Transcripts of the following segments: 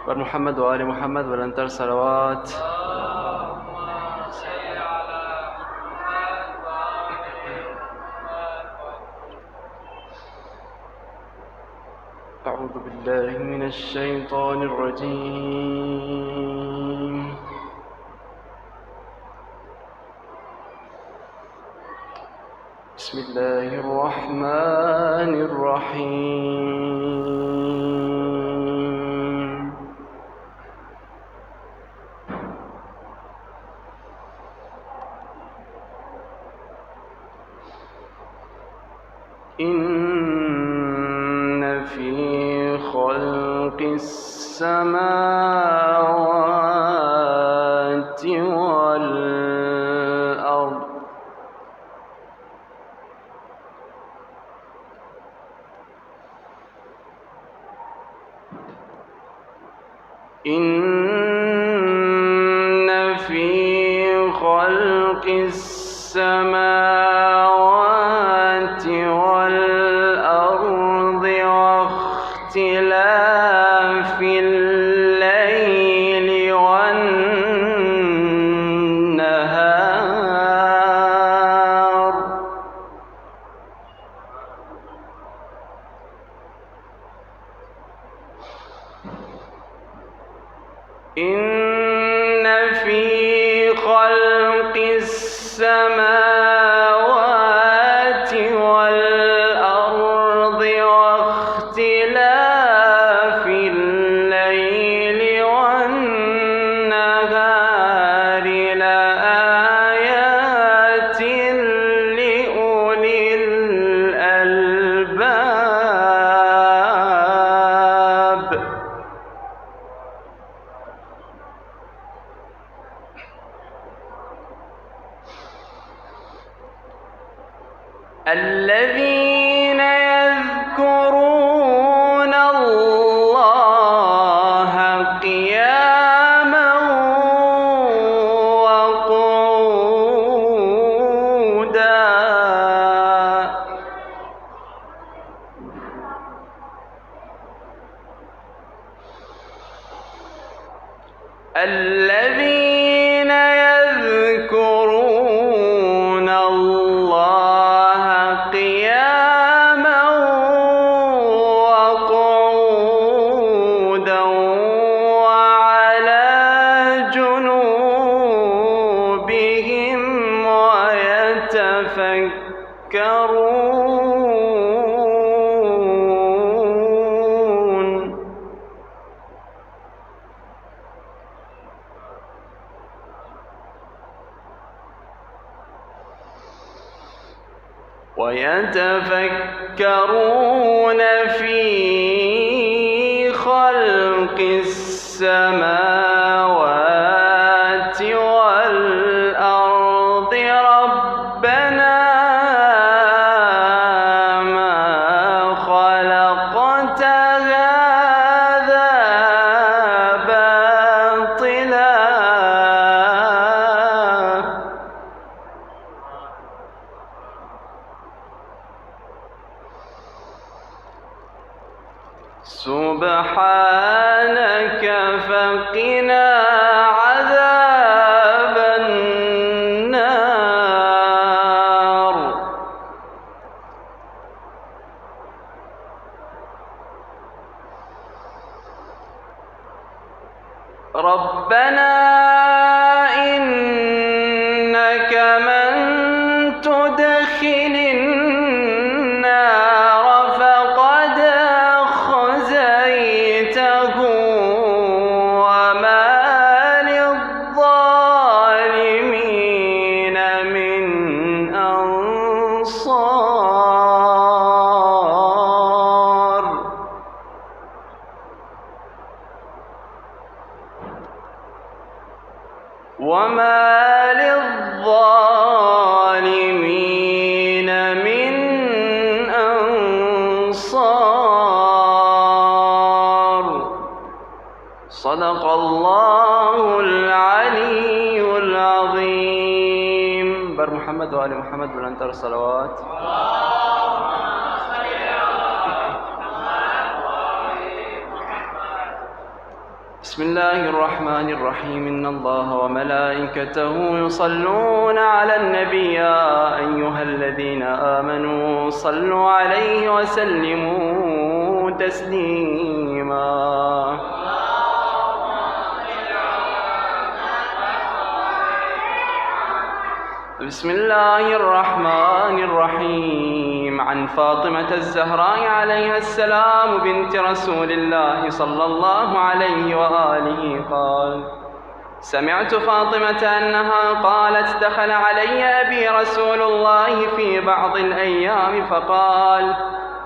بر محمد وآل محمد بلندتر صلوات. أعوذ بالله من الشيطان الرجيم. بسم الله الرحمن الرحيم. إن في خلق السماوات والأرض إن في خلق السماوات والأرض واختلاف الليل والنهار إن في خلق السماوات والأرض واختلاف الليل والنهار لآيات لأولي الألباب. الذين يذكرون الله قياما وقعودا الذين يذكرون الله قياما وقعودا وعلى جنوبهم ويتفكرون في خلق السماوات والأرض ربنا ما خلقت هذا باطلا سبحانك فقنا عذاب النار. ربنا إنك من تدخل النار فقد خزيته وما للظالمين من أنصار. وما للظالمين من أنصار. صدق الله العلي العظيم. بر محمد وآل محمد بلندتر صلوات. بسم الله الرحمن الرحيم إن الله وملائكته يصلون على النبي يا أيها الذين آمنوا صلوا عليه وسلموا تسليما. بسم الله الرحمن الرحيم عن فاطمة الزهراء عليها السلام بنت رسول الله صلى الله عليه وآله قال: سمعت فاطمة أنها قالت: دخل علي أبي رسول الله في بعض الأيام فقال: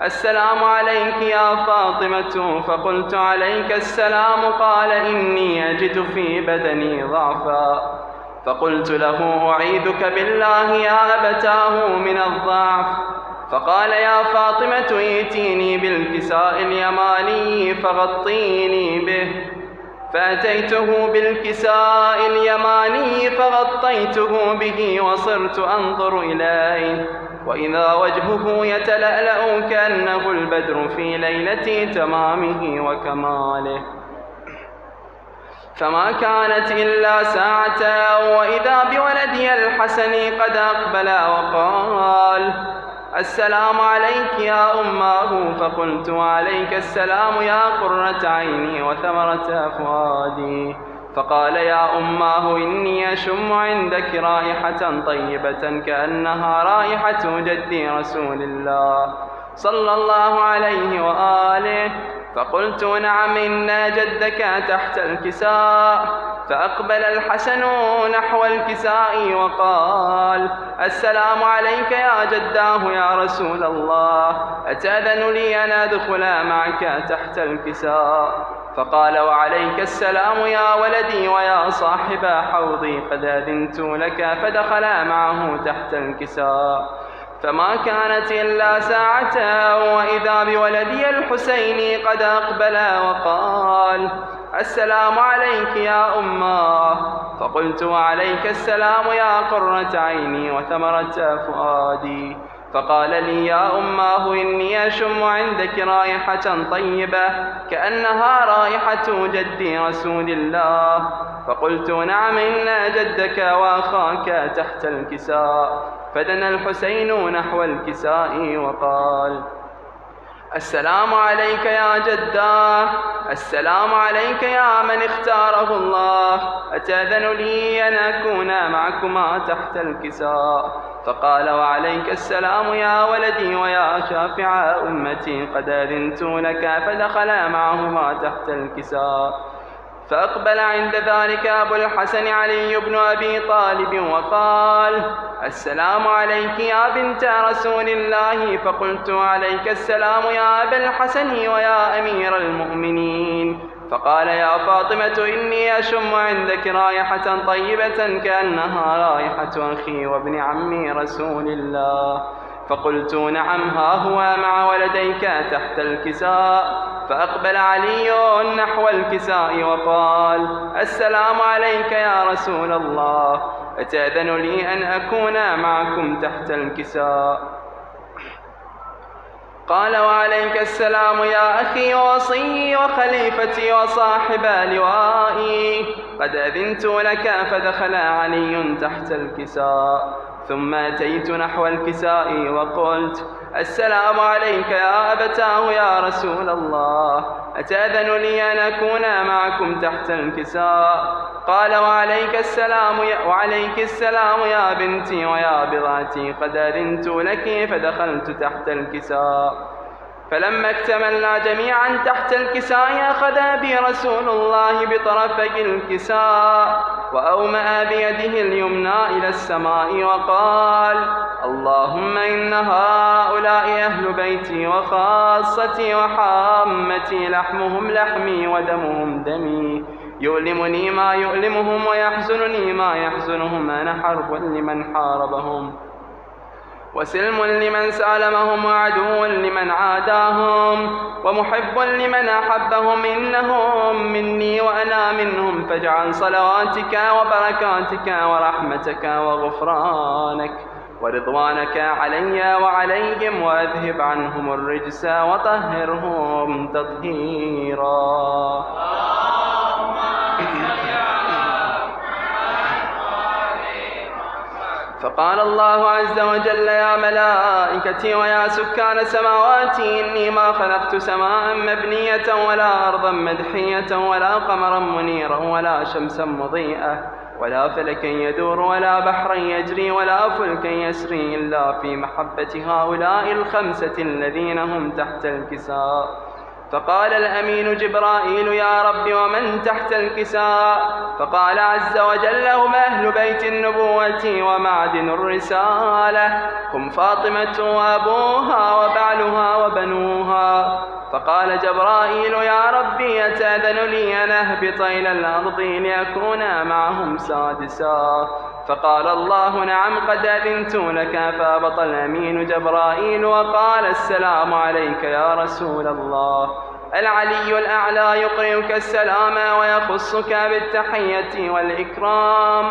السلام عليك يا فاطمة. فقلت: عليك السلام. قال: إني أجد في بدني ضعفا. فقلت له: أعيذك بالله يا أبتاه من الضعف. فقال: يا فاطمة ائتيني بالكساء اليماني فغطيني به. فأتيته بالكساء اليماني فغطيته به وصرت أنظر إليه وإذا وجهه يتلألأ كأنه البدر في ليلة تمامه وكماله. فما كانت إلا ساعة وإذا بولدي الحسن قد أقبل وقال: السلام عليك يا أماه. فقلت: وعليك السلام يا قرة عيني وثمرة فؤادي. فقال: يا أماه إني أشم عندك رائحة طيبة كأنها رائحة جدي رسول الله صلى الله عليه وآله. فقلت: نعم إن جدك تحت الكساء. فأقبل الحسن نحو الكساء وقال: السلام عليك يا جداه يا رسول الله، أتأذن لي أن أدخل معك تحت الكساء؟ فقال: وعليك السلام يا ولدي ويا صاحب حوضي، قد أذنت لك. فدخل معه تحت الكساء. فما كانت إلا ساعة وإذا بولدي الحسين قد أقبل وقال: السلام عليك يا أماه. فقلت: وعليك السلام يا قرة عيني وثمرة فؤادي. فقال لي: يا أماه إني أشم عندك رائحة طيبة كأنها رائحة جدي رسول الله. فقلت: نعم إن جدك وأخاك تحت الكساء. فدنا الحسين نحو الكساء وقال: السلام عليك يا جداه، السلام عليك يا من اختاره الله، أتأذن لي أن أكون معكما تحت الكساء؟ فقال: وعليك السلام يا ولدي ويا شافع أمتي، قد أذنت لك. فدخل معهما تحت الكساء. فأقبل عند ذلك أبو الحسن علي بن أبي طالب وقال: السلام عليك يا بنت رسول الله. فقلت: عليك السلام يا أبا الحسن ويا أمير المؤمنين. فقال: يا فاطمة إني أشم عندك رائحة طيبة كأنها رائحة أخي وابن عمي رسول الله. فقلت: نعم ها هو مع ولديك تحت الكساء. فأقبل علي نحو الكساء وقال: السلام عليك يا رسول الله، أتأذن لي أن أكون معكم تحت الكساء؟ قال: وعليك السلام يا أخي ووصي وخليفتي وصاحب لوائي، قد أذنت لك. فدخل علي تحت الكساء. ثم أتيت نحو الكساء وقلت: السلام عليك يا أبتاه يا رسول الله، أتأذن لي أن أكون معكم تحت الكساء؟ قال: وعليك السلام يا بنتي ويا بضعتي، قد أذنت لك. فدخلت تحت الكساء. فلما اكتملنا جميعا تحت الكساء أخذ بي رسول الله بطرفي الكساء وأومأ بيده اليمنى إلى السماء وقال: اللهم إن هؤلاء أهل بيتي وخاصتي وحامتي، لحمهم لحمي ودمهم دمي، يؤلمني ما يؤلمهم ويحزنني ما يحزنهم. أنا حرب لمن حاربهم وسلم لمن سالمهم وعدو لمن عاداهم ومحب لمن أحبهم. إنهم مني وأنا منهم، فاجعل صلواتك وبركاتك ورحمتك وغفرانك ورضوانك علي وعليهم، وأذهب عنهم الرجس وطهرهم تطهيرا. فقال الله عز وجل يا ملائكتي ويا سكان سماواتي إني ما خلقت سماء مبنية ولا أرضا مدحية ولا قمرا منيرا ولا شمسا مضيئة ولا فلكا يدور ولا بحرا يجري ولا فلكا يسري إلا في محبة هؤلاء الخمسة الذين هم تحت الكساء. فقال الأمين جبرائيل يا رب ومن تحت الكساء؟ فقال عز وجل هم أهل بيت النبوة ومعدن الرسالة، هم فاطمة وأبوها وبعلها وبنوها. فقال جبرائيل يا ربي أتأذن لي أن أهبط إلى الأرض لأكون معهم سادسا؟ فقال الله نعم قد أذنت لك. فأبط الأمين جبرائيل وقال السلام عليك يا رسول الله. العلي الأعلى يقرئك السلام ويخصك بالتحية والإكرام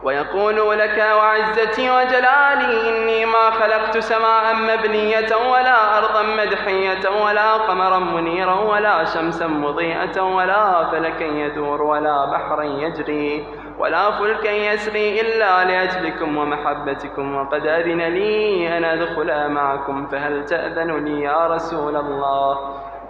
ويقول لك وعزتي وجلالي إني ما خلقت سماء مبنية ولا أرضا مدحية ولا قمرا منيرا ولا شمسا مضيئة ولا فلكا يدور ولا بحرا يجري ولا فلكا يسري إلا لأجلكم ومحبتكم، وقد أذن لي أن أدخل معكم فهل تأذن لي يا رسول الله؟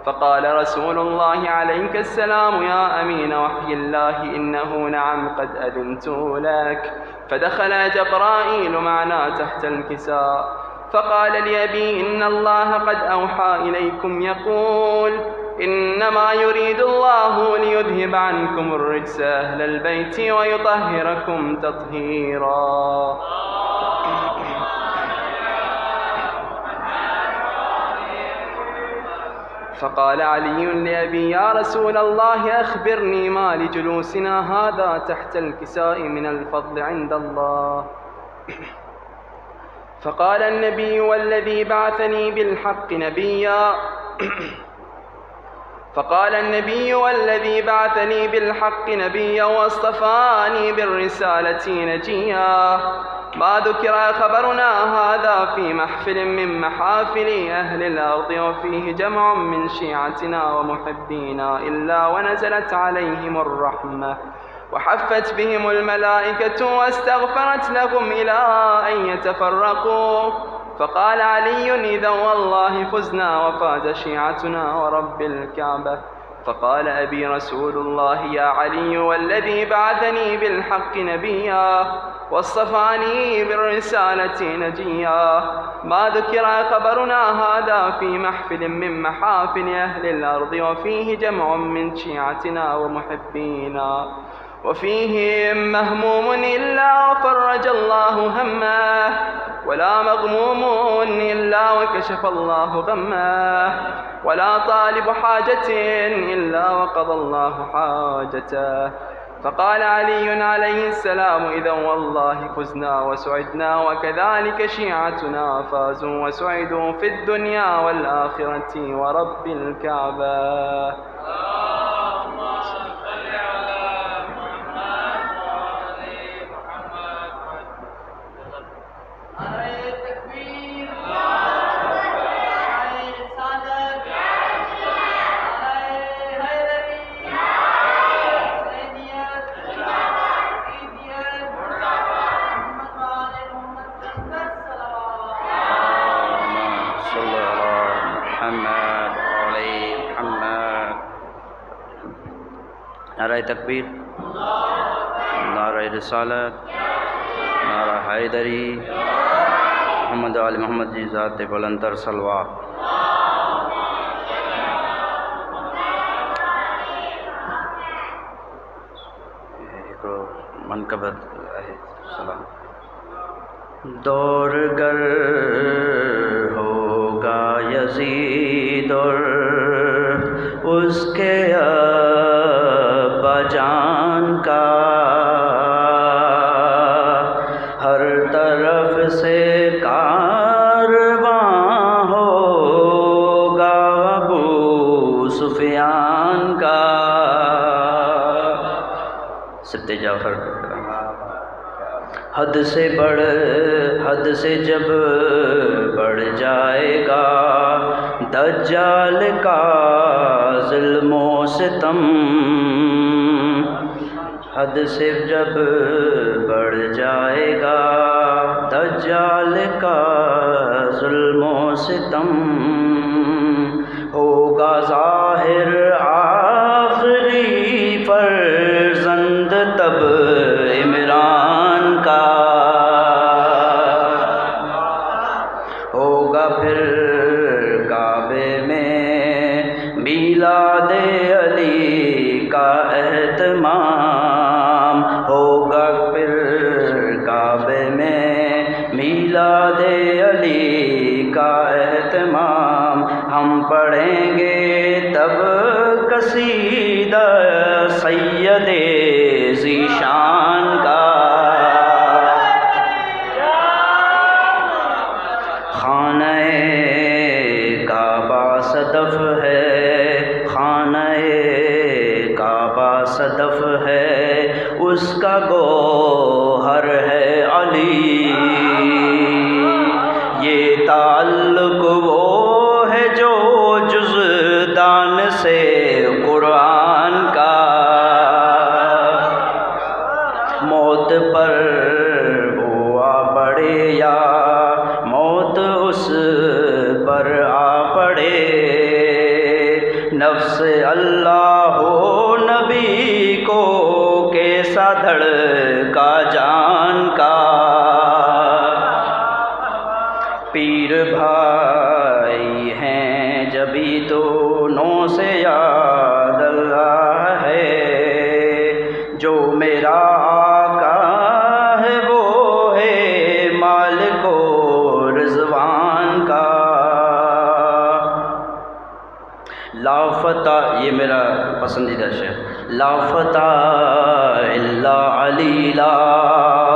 فقال رسول الله عليك السلام يا أمين وحي الله إنه نعم قد أذنت لك. فدخل جبرائيل معنا تحت الكساء فقال لأبي إن الله قد أوحى إليكم يقول إنما يريد الله ليذهب عنكم الرجس أهل البيت ويطهركم تطهيرا. فقال علي لأبي يا رسول الله أخبرني ما لجلوسنا هذا تحت الكساء من الفضل عند الله. فقال النبي والذي بعثني بالحق نبيا فقال النبي والذي بعثني بالحق نبيا واصطفاني بالرسالة نجيا ما ذكر خبرنا هذا في محفل من محافل أهل الأرض وفيه جمع من شيعتنا ومحبينا إلا ونزلت عليهم الرحمة وحفت بهم الملائكة واستغفرت لهم إلى أن يتفرقوا. فقال علي إذا والله فزنا وفاز شيعتنا ورب الكعبة. فقال أبي رسول الله يا علي والذي بعثني بالحق نبيا واصطفاني بالرسالة نجيا ما ذكر خبرنا هذا في محفل من محافل أهل الأرض وفيه جمع من شيعتنا ومحبينا وفيهم مهموم إلا وفرج الله همه ولا مغموم إلا وكشف الله غمه ولا طالب حاجة إلا وقضى الله حاجته. فقال علي عليه السلام إذا والله فزنا وسعدنا وكذلك شيعتنا فازوا وسعدوا في الدنيا والآخرة ورب الكعبة. نعرہ تکبیر، نعرہ رسالت، نعرہ حیدری، محمد آل محمد جی ذات بلندر صلوات. منقبت سلام. دور گر ہوگا یزید اور اس کے ابا جان کا ہر طرف سے کارواں ہوگا ابو سفیان کا. سبت جعفر حد سے جب بڑھ جائے گا دجال کا ظلم و ستم حد سے جب بڑھ جائے گا دجال کا ظلم و ستم، ہوگا ظاہر آخری فرزند تب عمران کا، ہوگا پھر کعبے میں میلاد علی کا اہتمام، ہوگا پھر کعبے میں میلاد علی کا اہتمام، ہم پڑھیں گے تب قصیدہ سید ذیشان کا، خانہ کعبہ صدف ہے، خانہ کعبہ صدف ہے، اس کا گوہر ہے علی، یہ تعلق وہ ہے جو جزدان سے قرآن کا، موت پر ہوا پڑے یا موت اس پر آ پڑے، نفس اللہ ہو نبی کو کیسا دھڑکا جان کا، پیر بھائی ہیں جبھی دونوں سے یاد اللہ ہے، جو میرا آقا ہے وہ ہے مالک و رضوان کا، لافتہ یہ میرا پسندیدہ شعر، لافتہ الا علی لا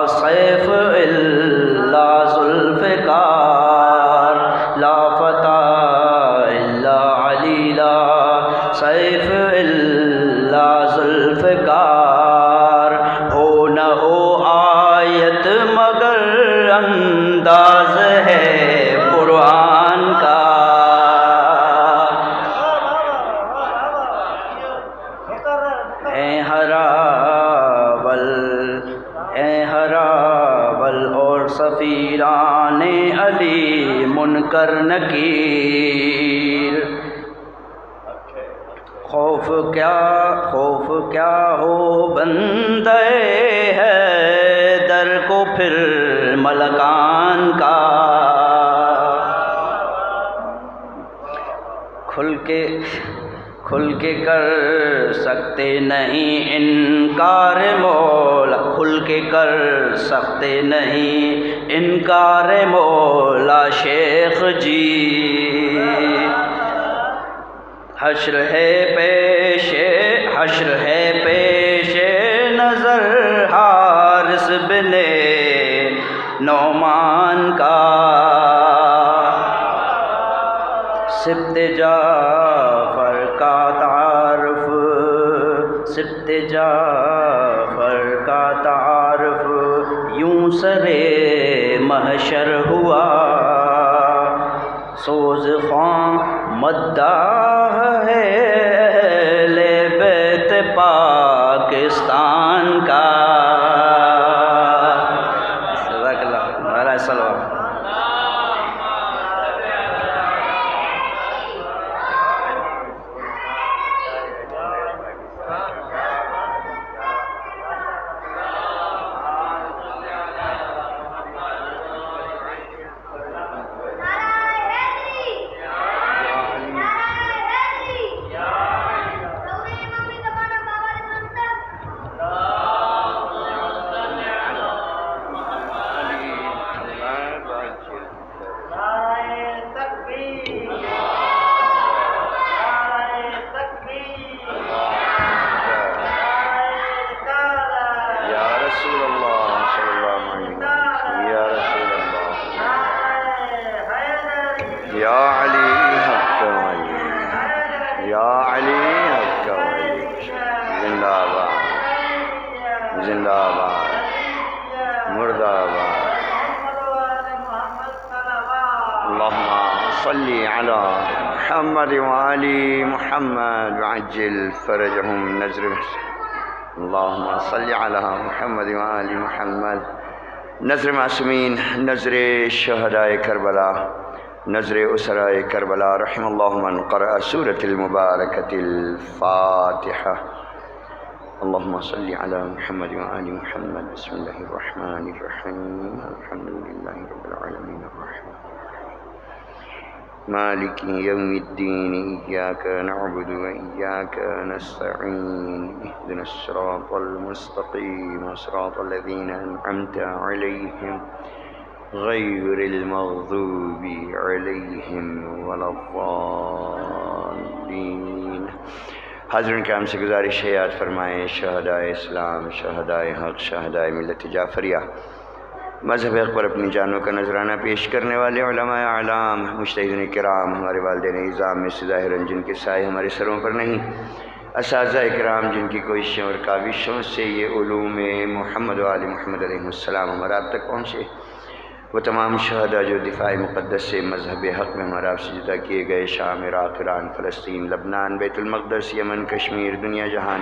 سیف الا ذوالفقار، لافتہ الا علی لا سیف الا ذوالفقار، ہو نہ ہو آیت مگر انداز ہے قرآن کا، اور سفیران علی منکر نکیر، خوف کیا ہو بندے حیدر کو پھر ملکان کا، کھل کے کر سکتے نہیں انکار مولا، کھل کے کر سکتے نہیں انکار مولا شیخ جی، حشر ہے پیش نظر حارث بن نعمان کا، سبت جعفر کا تعارف یوں سرے محشر ہوا، سوز خواں مداح ہے اہل بیت پاکستان کا، جزاک اللہ نعرہ صلوات۔ یا علی حق ولی، یا علی حق ولی، زندہ آباد زندہ آباد مردہ آباد۔ اللہم صلی علی محمد وعلی محمد وعجل فرجہم نذر اللهم صل على محمد وآل محمد. نذر معصومین، نذر شہدائے کربلا، نذر اسرائے کربلا. رحم اللہ من قرأ سورة المبارکۃ الفاتحہ. اللهم صل على محمد وآل محمد. بسم الله الرحمن الرحيم. الحمد لله رب العالمين الرحمن مالك يوم الدين. إياك نعبد وإياك نستعين. اهدنا الصراط المستقيم صراط الذين أنعمت عليهم غير المغضوب عليهم ولا الضالين. حاضرین کرام سے گزارش ہے یاد فرمائیں شہدائے اسلام، شہدائے حق، شہدائے ملت جعفریہ، مذہب حق پر اپنی جانوں کا نذرانہ پیش کرنے والے علماء اعلام، مجتہدین کرام، ہمارے والدین اعظام میں سے ظاہراً جن کے سائے ہمارے سروں پر نہیں، اساتذہ کرام جن کی کوششوں اور کاوشوں سے یہ علوم محمد و آل محمد علیہ السلام ہمارا آپ تک پہنچے، وہ تمام شہداء جو دفاع مقدس سے مذہب حق میں ہمارا آپ سے جدا کیے گئے، شام، عراق، ایران، فلسطین، لبنان، بیت المقدس، یمن، کشمیر، دنیا جہان،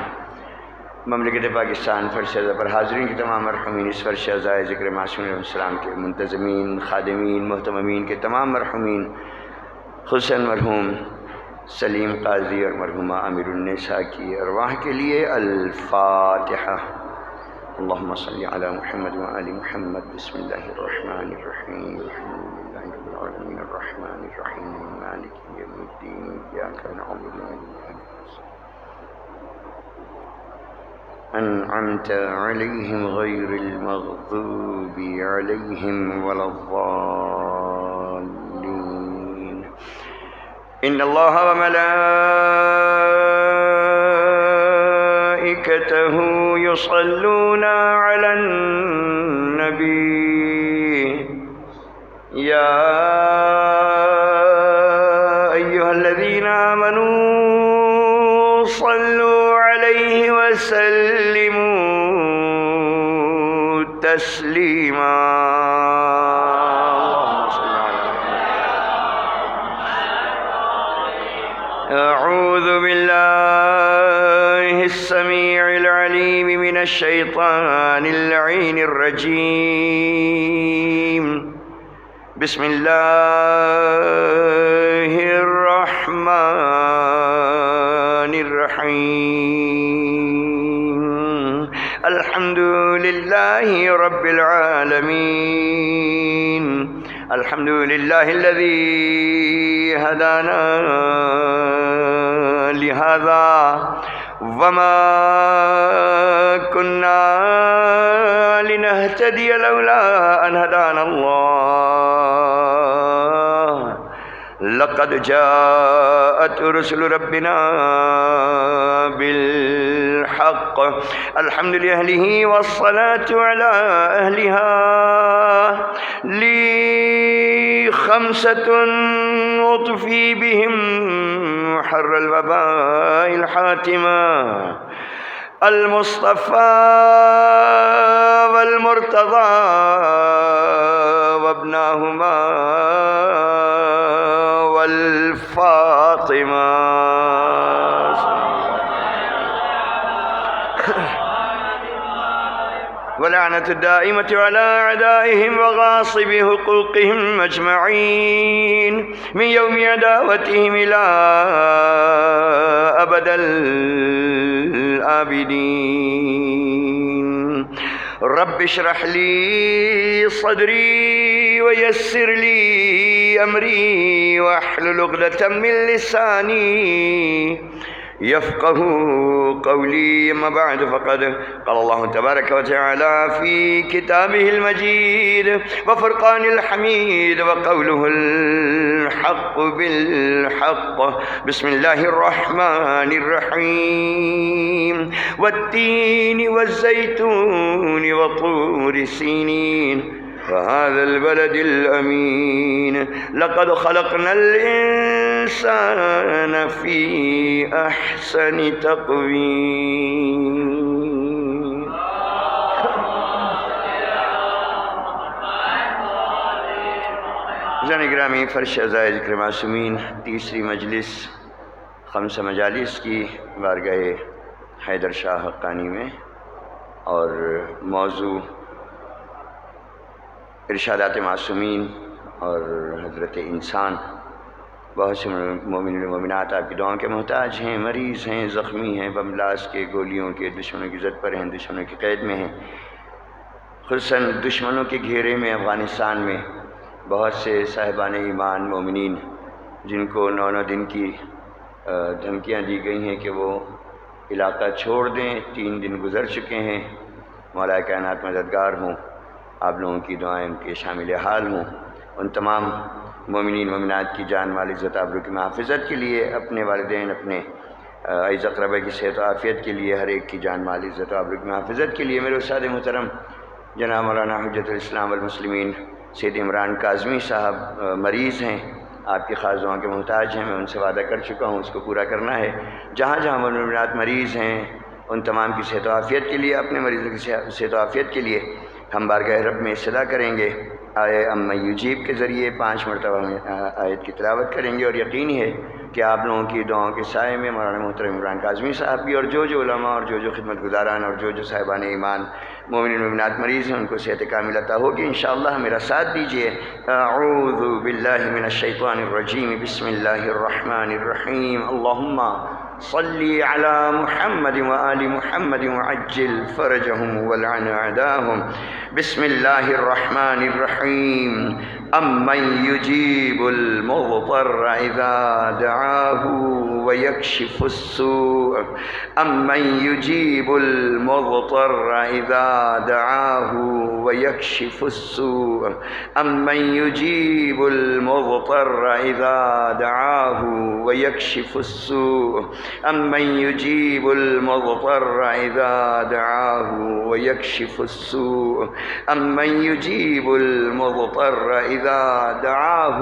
مملکت پاکستان، فرش ازا پر حاضرین کی تمام مرحومین، اس فرش ازائے ذکر معصومین علیہ السلام کے منتظمین، خادمین، محتممین کے تمام مرحومین، خصوصاً مرحوم سلیم قاضی اور مرحومہ امیر النساء کی ارواح کے لیے الفاتحہ. اللهم صل على محمد وآل محمد. بسم الله الرحمن الرحيم. الحمد لله رب العالمين الرحمن الرحيم مالك يوم الدين. إياك نعبد وإياك نستعين. أنعمت عليهم غير المغضوب عليهم ولا الضالين. إن الله وملائكته يصلون على النبي يا أيها الذين آمنوا صلوا عليه وسلموا تسليما. أعوذ بالله السميع العليم من الشيطان اللعين الرجيم. بسم الله الرحمن الرحيم. الحمد لله رب العالمين. الحمد لله الذي هدانا لهذا وما كنا لنهتدي لولا أن هدانا الله. لقد جاءت رسل ربنا بالحق. الحمد لأهله والصلاة على أهلها. لي خمسة أطفي بهم حر الوباء الحاتمة: المصطفى والمرتضى وابناهما والفاطمة. ولعنة الدائمة على أعدائهم وغاصب حقوقهم أجمعين من يوم عداوتهم إلى أبد الآبدين. رب اشرح لي صدري ويسر لي أمري واحلل عقدة من لساني يفقه قولي. أما بعد فقد قال الله تبارك وتعالى في كتابه المجيد وفرقان الحميد وقوله الحق بالحق. بسم الله الرحمن الرحيم. والتين والزيتون وطور سينين وهذا البلد الأمين. لقد خلقنا الإنسان في أحسن تقويم. زن گرامی، فرش ازائے ذکر معصومین، تیسری مجلس 5 مجالس کی بارگاہ حیدر شاہ حقانی میں، اور موضوع ارشادات معصومین اور حضرت انسان۔ بہت سے مومنین و مومنات آپ کی دعاؤں کے محتاج ہیں، مریض ہیں، زخمی ہیں، بمبلاس کے، گولیوں کے، دشمنوں کی زد پر ہیں، دشمنوں کی قید میں ہیں، خصوصاً دشمنوں کے گھیرے میں افغانستان میں بہت سے صاحبان ایمان مومنین جن کو 9 دن کی دھمکیاں دی گئی ہیں کہ وہ علاقہ چھوڑ دیں، 3 دن گزر چکے ہیں۔ مولا کائنات مددگار ہوں، آپ لوگوں کی دعائیں ان کے شامل حال ہوں۔ ان تمام مومنین مومنات کی جان مال عزت آبرو کی محافظت کے لیے، اپنے والدین، اپنے عزیز اقربا کی صحت و عافیت کے لیے، ہر ایک کی جان مال عزت و آبرو کی محافظت کے لیے میرے استاد محترم جناب مولانا حجت الاسلام والمسلمین سید عمران کاظمی صاحب مریض ہیں، آپ کی خاص دعاؤں کے محتاج ہیں۔ میں ان سے وعدہ کر چکا ہوں، اس کو پورا کرنا ہے۔ جہاں جہاں مومنات مریض ہیں ان تمام کی صحت و عافیت کے لیے، اپنے مریضوں کی صحت و عافیت کے لیے ہم بارگاہ رب میں صدا کریں گے۔ آئے اما یجیب کے ذریعے 5 مرتبہ آیت کی تلاوت کریں گے، اور یقین ہے کہ آپ لوگوں کی دعاؤں کے سائے میں مولانا محترم عمران کاظمی صاحب بھی، اور جو علماء اور جو خدمت گزاران اور جو صاحبان ایمان مومنین مومنات مریض ہیں ان کو صحت کامل عطا ہوگی انشاءاللہ۔ میرا ساتھ دیجیے۔ اعوذ باللہ من الشیطان الرجیم، بسم اللہ الرحمن الرحیم، اللہم صلی علی محمد وآل محمد وعجل فرجہم ولعن اعداہم۔ بسم اللہ الرحمن الرحیم، امن یجیب المضطر اذا دعاہ ویکشف السوء، امن یجیب المضطر اذا دعاہ ویکشف السوء، امن یجیب المضطر اذا دعاہ ویکشف السوء، امن یجیب المضطر اذا دعاہ ویکشف السوء، امن یجیب المضطر اذا دعاہ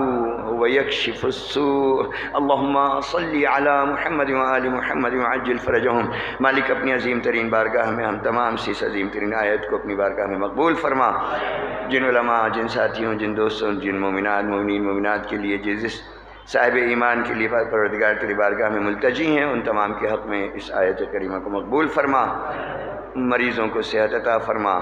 ویکشف السوء۔ اللہم صلی علی محمد وآل محمد وعجل فرجہم۔ مالک اپنی عظیم ترین بارگاہ میں ہم تمام سے اس عظیم ترین آیت کو اپنی بارگاہ میں مقبول فرما۔ جن علماء، جن ساتھیوں، جن دوستوں، جن مومنات مومنین مومنات کے لیے، جس صاحب ایمان کے لیے پروردگار تیری بارگاہ میں ملتجی ہیں، ان تمام کے حق میں اس آیت کریمہ کو مقبول فرما۔ مریضوں کو صحت عطا فرما،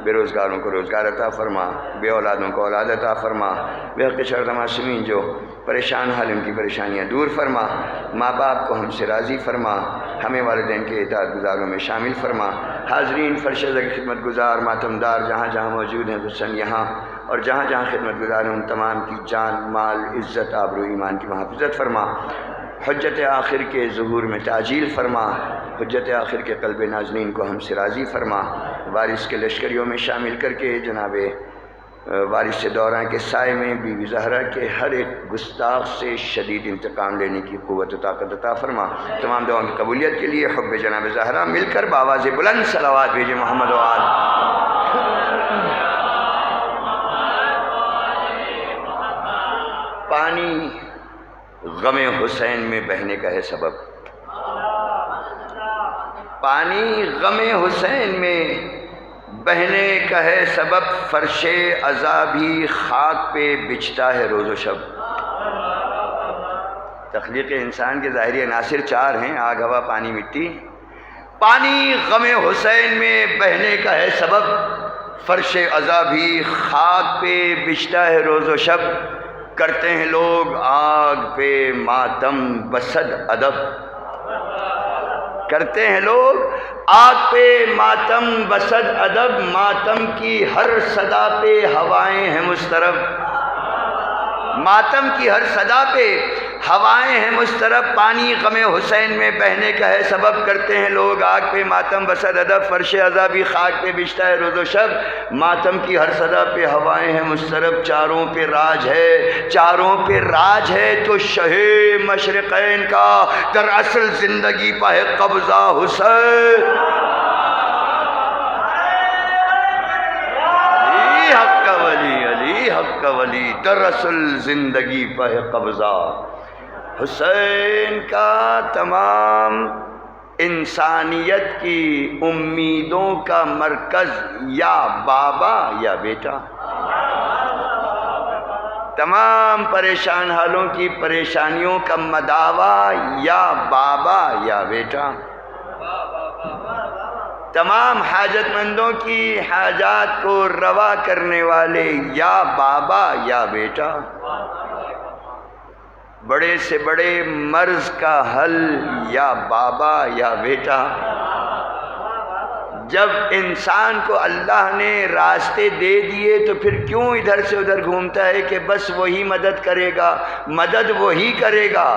بے روزگاروں کو روزگار عطا فرما، بے اولادوں کو اولاد عطا فرما، بے حق شرط معصومین جو پریشان حال ان کی پریشانیاں دور فرما، ماں باپ کو ہم سے راضی فرما، ہمیں والدین کے اطاعت گزاروں میں شامل فرما۔ حاضرین فرشتہ کی خدمت گزار ماتمدار جہاں جہاں موجود ہیں، خصوصاً یہاں اور جہاں جہاں خدمت گزار ہیں، ان تمام کی جان مال عزت آبرو ایمان کی محافظت فرما۔ حجت آخر کے ظہور میں تعجیل فرما، حجت آخر کے قلب ناظرین کو ہم سے راضی فرما۔ وارث کے لشکریوں میں شامل کر کے جناب وارث دوراں کے سائے میں بی بی زہرا کے ہر ایک گستاخ سے شدید انتقام لینے کی قوت و طاقت عطا فرما۔ تمام دعاؤں کی قبولیت کے لیے حب جناب زہرا مل کر بآواز بلند صلوات بھیجے محمد و آل۔ پانی غم حسین میں بہنے کا ہے سبب، پانی غم حسین میں بہنے کا ہے سبب، فرش عذابی خاک پہ بچھتا ہے روز و شب۔ تخلیق انسان کے ظاہری عناصر 4 ہیں، آگ، ہوا، پانی، مٹی۔ پانی غم حسین میں بہنے کا ہے سبب، فرش عذابی خاک پہ بچھتا ہے روز و شب، کرتے ہیں لوگ آگ پہ ماتم بصد ادب، کرتے ہیں لوگ آگ پہ ماتم بصد ادب، ماتم کی ہر صدا پہ ہوائیں ہیں مضطرب، ماتم کی ہر صدا پہ ہوائیں ہیں مضطرب۔ پانی غم حسین میں بہنے کا ہے سبب، کرتے ہیں لوگ آگ پہ ماتم بصد ادب، فرش عذابی خاک پہ بچھتا ہے روز و شب، ماتم کی ہر صدا پہ ہوائیں ہیں مضطرب۔ چاروں پہ راج ہے، چاروں پہ راج ہے تو شہ مشرقین کا، دراصل زندگی پہ ہے قبضہ حسین۔ علی حق کا ولی، علی حق کا ولی، دراصل زندگی پہ ہے قبضہ حسین کا۔ تمام انسانیت کی امیدوں کا مرکز یا بابا یا بیٹا، تمام پریشان حالوں کی پریشانیوں کا مداوا یا بابا یا بیٹا۔ تمام حاجت مندوں کی حاجات کو روا کرنے والے یا بابا یا بیٹا، بڑے سے بڑے مرض کا حل یا بابا یا بیٹا۔ جب انسان کو اللہ نے راستے دے دیے تو پھر کیوں ادھر سے ادھر گھومتا ہے کہ بس وہی مدد کرے گا؟ مدد وہی کرے گا،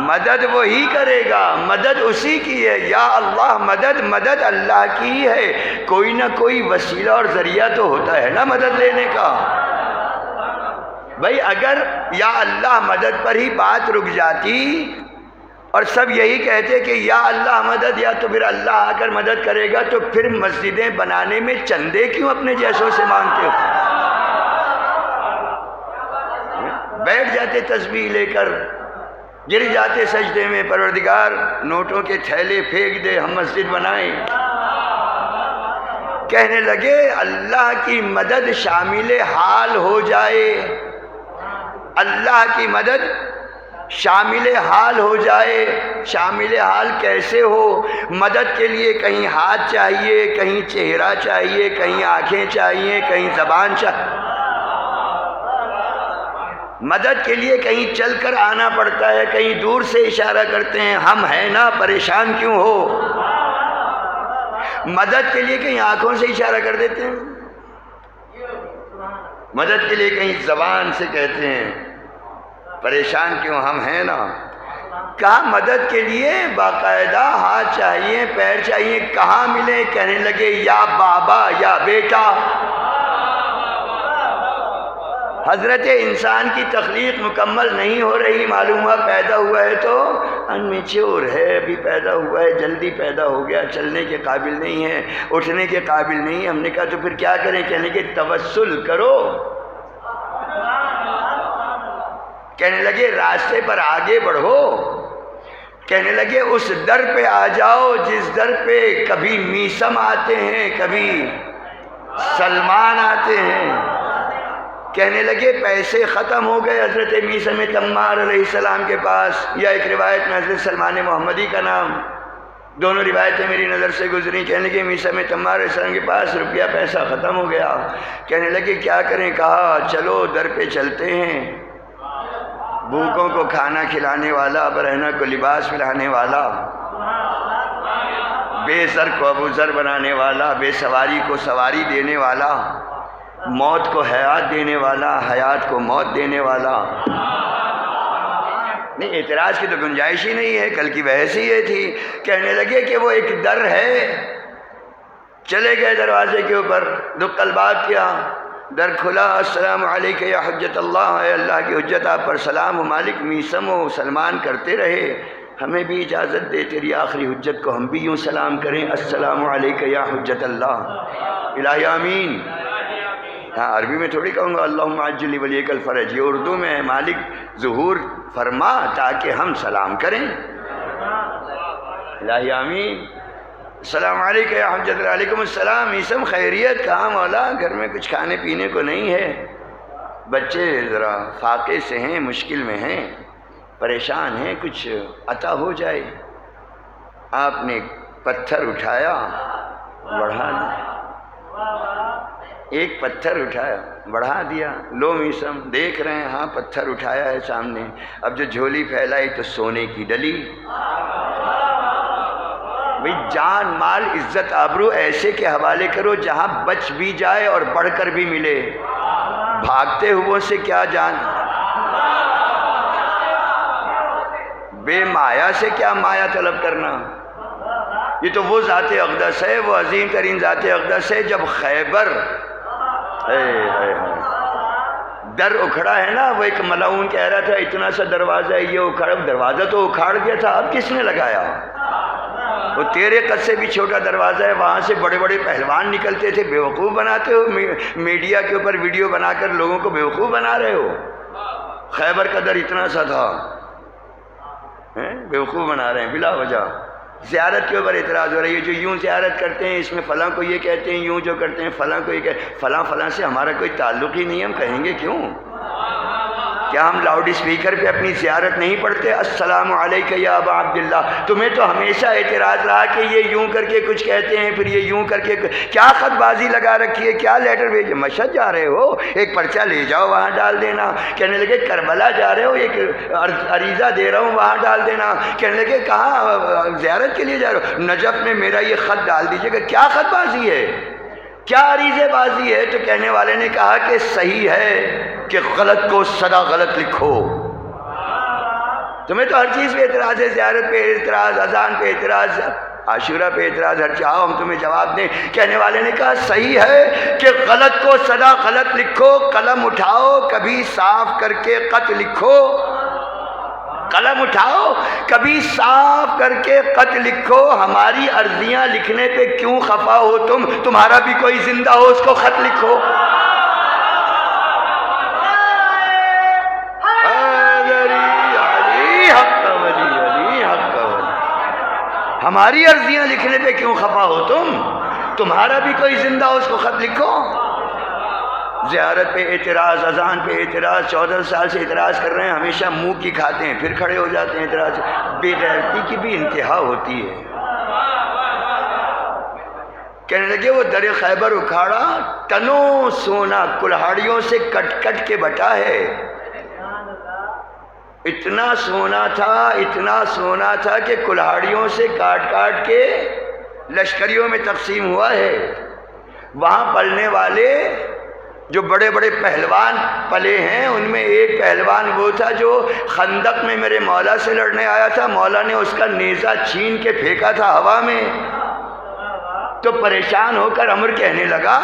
مدد وہی کرے گا، مدد اسی کی ہے۔ یا اللہ مدد، مدد اللہ کی ہے، کوئی نہ کوئی وسیلہ اور ذریعہ تو ہوتا ہے نا مدد لینے کا۔ بھائی اگر یا اللہ مدد پر ہی بات رک جاتی اور سب یہی کہتے کہ یا اللہ مدد، یا تو پھر اللہ آ کر مدد کرے گا، تو پھر مسجدیں بنانے میں چندے کیوں اپنے جیسوں سے مانگتے ہو؟ بیٹھ جاتے تسبیح لے کر، گر جاتے سجدے میں، پروردگار نوٹوں کے تھیلے پھینک دے، ہم مسجد بنائیں۔ کہنے لگے اللہ کی مدد شامل حال ہو جائے، اللہ کی مدد شامل حال ہو جائے۔ شامل حال کیسے ہو؟ مدد کے لیے کہیں ہاتھ چاہیے، کہیں چہرہ چاہیے، کہیں آنکھیں چاہیے، کہیں زبان چاہیے۔ مدد کے لیے کہیں چل کر آنا پڑتا ہے، کہیں دور سے اشارہ کرتے ہیں، ہم ہیں نا، پریشان کیوں ہو؟ مدد کے لیے کہیں آنکھوں سے اشارہ کر دیتے ہیں، مدد کے لیے کہیں زبان سے کہتے ہیں پریشان کیوں، ہم ہیں نا۔ کہا مدد کے لیے باقاعدہ ہاتھ چاہیے، پیر چاہیے، کہاں ملے؟ کہنے لگے یا بابا یا بیٹا۔ حضرت انسان کی تخلیق مکمل نہیں ہو رہی، معلوم ہوا پیدا ہوا ہے تو انمیچور ہے، ابھی پیدا ہوا ہے، جلدی پیدا ہو گیا، چلنے کے قابل نہیں ہے، اٹھنے کے قابل نہیں ہے۔ ہم نے کہا تو پھر کیا کریں؟ کہنے کہ توسل کرو۔ کہنے لگے راستے پر آگے بڑھو، کہنے لگے اس در پہ آ جاؤ جس در پہ کبھی میسم آتے ہیں، کبھی سلمان آتے ہیں۔ کہنے لگے پیسے ختم ہو گئے حضرت میسم تمار علیہ السلام کے پاس، یا ایک روایت میں حضرت سلمان محمدی کا نام، دونوں روایتیں میری نظر سے گزری۔ کہنے لگے میسم تمار علیہ السلام کے پاس روپیہ پیسہ ختم ہو گیا۔ کہنے لگے کیا کریں؟ کہا چلو در پہ چلتے ہیں، بھوکوں کو کھانا کھلانے والا، برہنہ کو لباس پہنانے والا، بے سر کو ابو ذر بنانے والا، بے سواری کو سواری دینے والا، موت کو حیات دینے والا، حیات کو موت دینے والا۔ نہیں، اعتراض کی تو گنجائش ہی نہیں ہے، کل کی بحث ہی یہ تھی۔ کہنے لگے کہ وہ ایک در ہے، چلے گئے دروازے کے اوپر، دق الباب کیا، در کھلا، السلام علیکم یا حجت اللہ، اے اللہ کی حجت آپ پر سلام ہو۔ مالک میسم و سلمان کرتے رہے، ہمیں بھی اجازت دے تیری آخری حجت کو ہم بھی یوں سلام کریں، السلام علیکم یا حجت اللہ۔ الہی آمین۔ ہاں عربی میں تھوڑی کہوں گا اللہم عجل لی ولیک الفرج، یہ اردو میں ہے، مالک ظہور فرما تاکہ ہم سلام کریں۔ الہی آمین۔ السلام علیکم یا حجت اللہ، علیکم السلام۔ میسم خیریت؟ کہاں مولا گھر میں کچھ کھانے پینے کو نہیں ہے، بچے ذرا فاقے سے ہیں، مشکل میں ہیں، پریشان ہیں، کچھ عطا ہو جائے۔ آپ نے پتھر اٹھایا، بڑھا دیا، ایک پتھر اٹھایا بڑھا دیا۔ لو میسم، دیکھ رہے ہیں، ہاں پتھر اٹھایا ہے سامنے، اب جو جھولی پھیلائی تو سونے کی ڈلی۔ بھئی جان مال عزت آبرو ایسے کے حوالے کرو جہاں بچ بھی جائے اور بڑھ کر بھی ملے، بھاگتے ہوئے سے کیا جان، بے مایا سے کیا مایا طلب کرنا۔ یہ تو وہ ذات اقدس ہے، وہ عظیم ترین ذات اقدس ہے۔ جب خیبر در اکھڑا ہے نا، وہ ایک ملعون کہہ رہا تھا اتنا سا دروازہ ہے، یہ اکھڑا، دروازہ تو اکھاڑ گیا تھا، اب کس نے لگایا؟ وہ تیرے قد سے بھی چھوٹا دروازہ ہے، وہاں سے بڑے بڑے پہلوان نکلتے تھے، بیوقوف بناتے ہو، میڈیا کے اوپر ویڈیو بنا کر لوگوں کو بیوقوف بنا رہے ہو۔ خیبر کا در اتنا سا تھا، بیوقوف بنا رہے ہیں بلا وجہ۔ زیارت کے اوپر اعتراض ہو رہی ہے، جو یوں زیارت کرتے ہیں اس میں فلاں کو یہ کہتے ہیں، یوں جو کرتے ہیں فلاں کو یہ کہتے ہیں، فلاں فلاں سے ہمارا کوئی تعلق ہی نہیں ہے، ہم کہیں گے کیوں؟ کیا ہم لاؤڈ اسپیکر پہ اپنی زیارت نہیں پڑھتے؟ السلام علیکم یا ابا عبداللہ. تمہیں تو ہمیشہ اعتراض رہا کہ یہ یوں کر کے کچھ کہتے ہیں، پھر یہ یوں کر کے کیا خط بازی لگا رکھی ہے، کیا لیٹر بھیجے. مشہد جا رہے ہو، ایک پرچہ لے جاؤ وہاں ڈال دینا. کہنے لگے کربلا جا رہے ہو، ایک عریضہ دے رہا ہوں وہاں ڈال دینا. کہنے لگے کہاں زیارت کے لیے جا رہے ہو؟ نجف میں میرا یہ خط ڈال دیجیے گا. کیا خط بازی ہے، کیا عریضے بازی ہے؟ تو کہنے والے نے کہا کہ صحیح ہے کہ غلط کو سدا غلط لکھو. تمہیں تو ہر چیز پہ اعتراض ہے، زیارت پہ اعتراض، اذان پہ اعتراض، عاشورہ پہ اعتراض، ہر چاہو ہم تمہیں جواب دیں. کہنے والے نے کہا صحیح ہے کہ غلط کو سدا غلط لکھو. قلم اٹھاؤ کبھی صاف کر کے خط لکھو، قلم اٹھاؤ کبھی صاف کر کے خط لکھو. ہماری عرضیاں لکھنے پہ کیوں خفا ہو تم؟ تمہارا بھی کوئی زندہ ہو، اس کو خط لکھو. ہماری عرضیاں لکھنے پہ کیوں خفا ہو تم؟ تمہارا بھی کوئی زندہ ہو، اس کو خط لکھو. زیارت پہ اعتراض، اذان پہ اعتراض، 14 سال سے اعتراض کر رہے ہیں، ہمیشہ منہ کی کھاتے ہیں پھر کھڑے ہو جاتے ہیں. اعتراض بے غیرتی کی بھی انتہا ہوتی ہے. کہنے لگے وہ در خیبر اکھاڑا ٹنوں سونا کلہاڑیوں سے کٹ کٹ کے بٹا ہے. اتنا سونا تھا، اتنا سونا تھا کہ کلہاڑیوں سے کاٹ کاٹ کے لشکریوں میں تقسیم ہوا ہے. وہاں پلنے والے جو بڑے بڑے پہلوان پلے ہیں، ان میں ایک پہلوان وہ تھا جو خندق میں میرے مولا سے لڑنے آیا تھا. مولا نے اس کا نیزہ چھین کے پھینکا تھا ہوا میں. تو پریشان ہو کر عمر کہنے لگا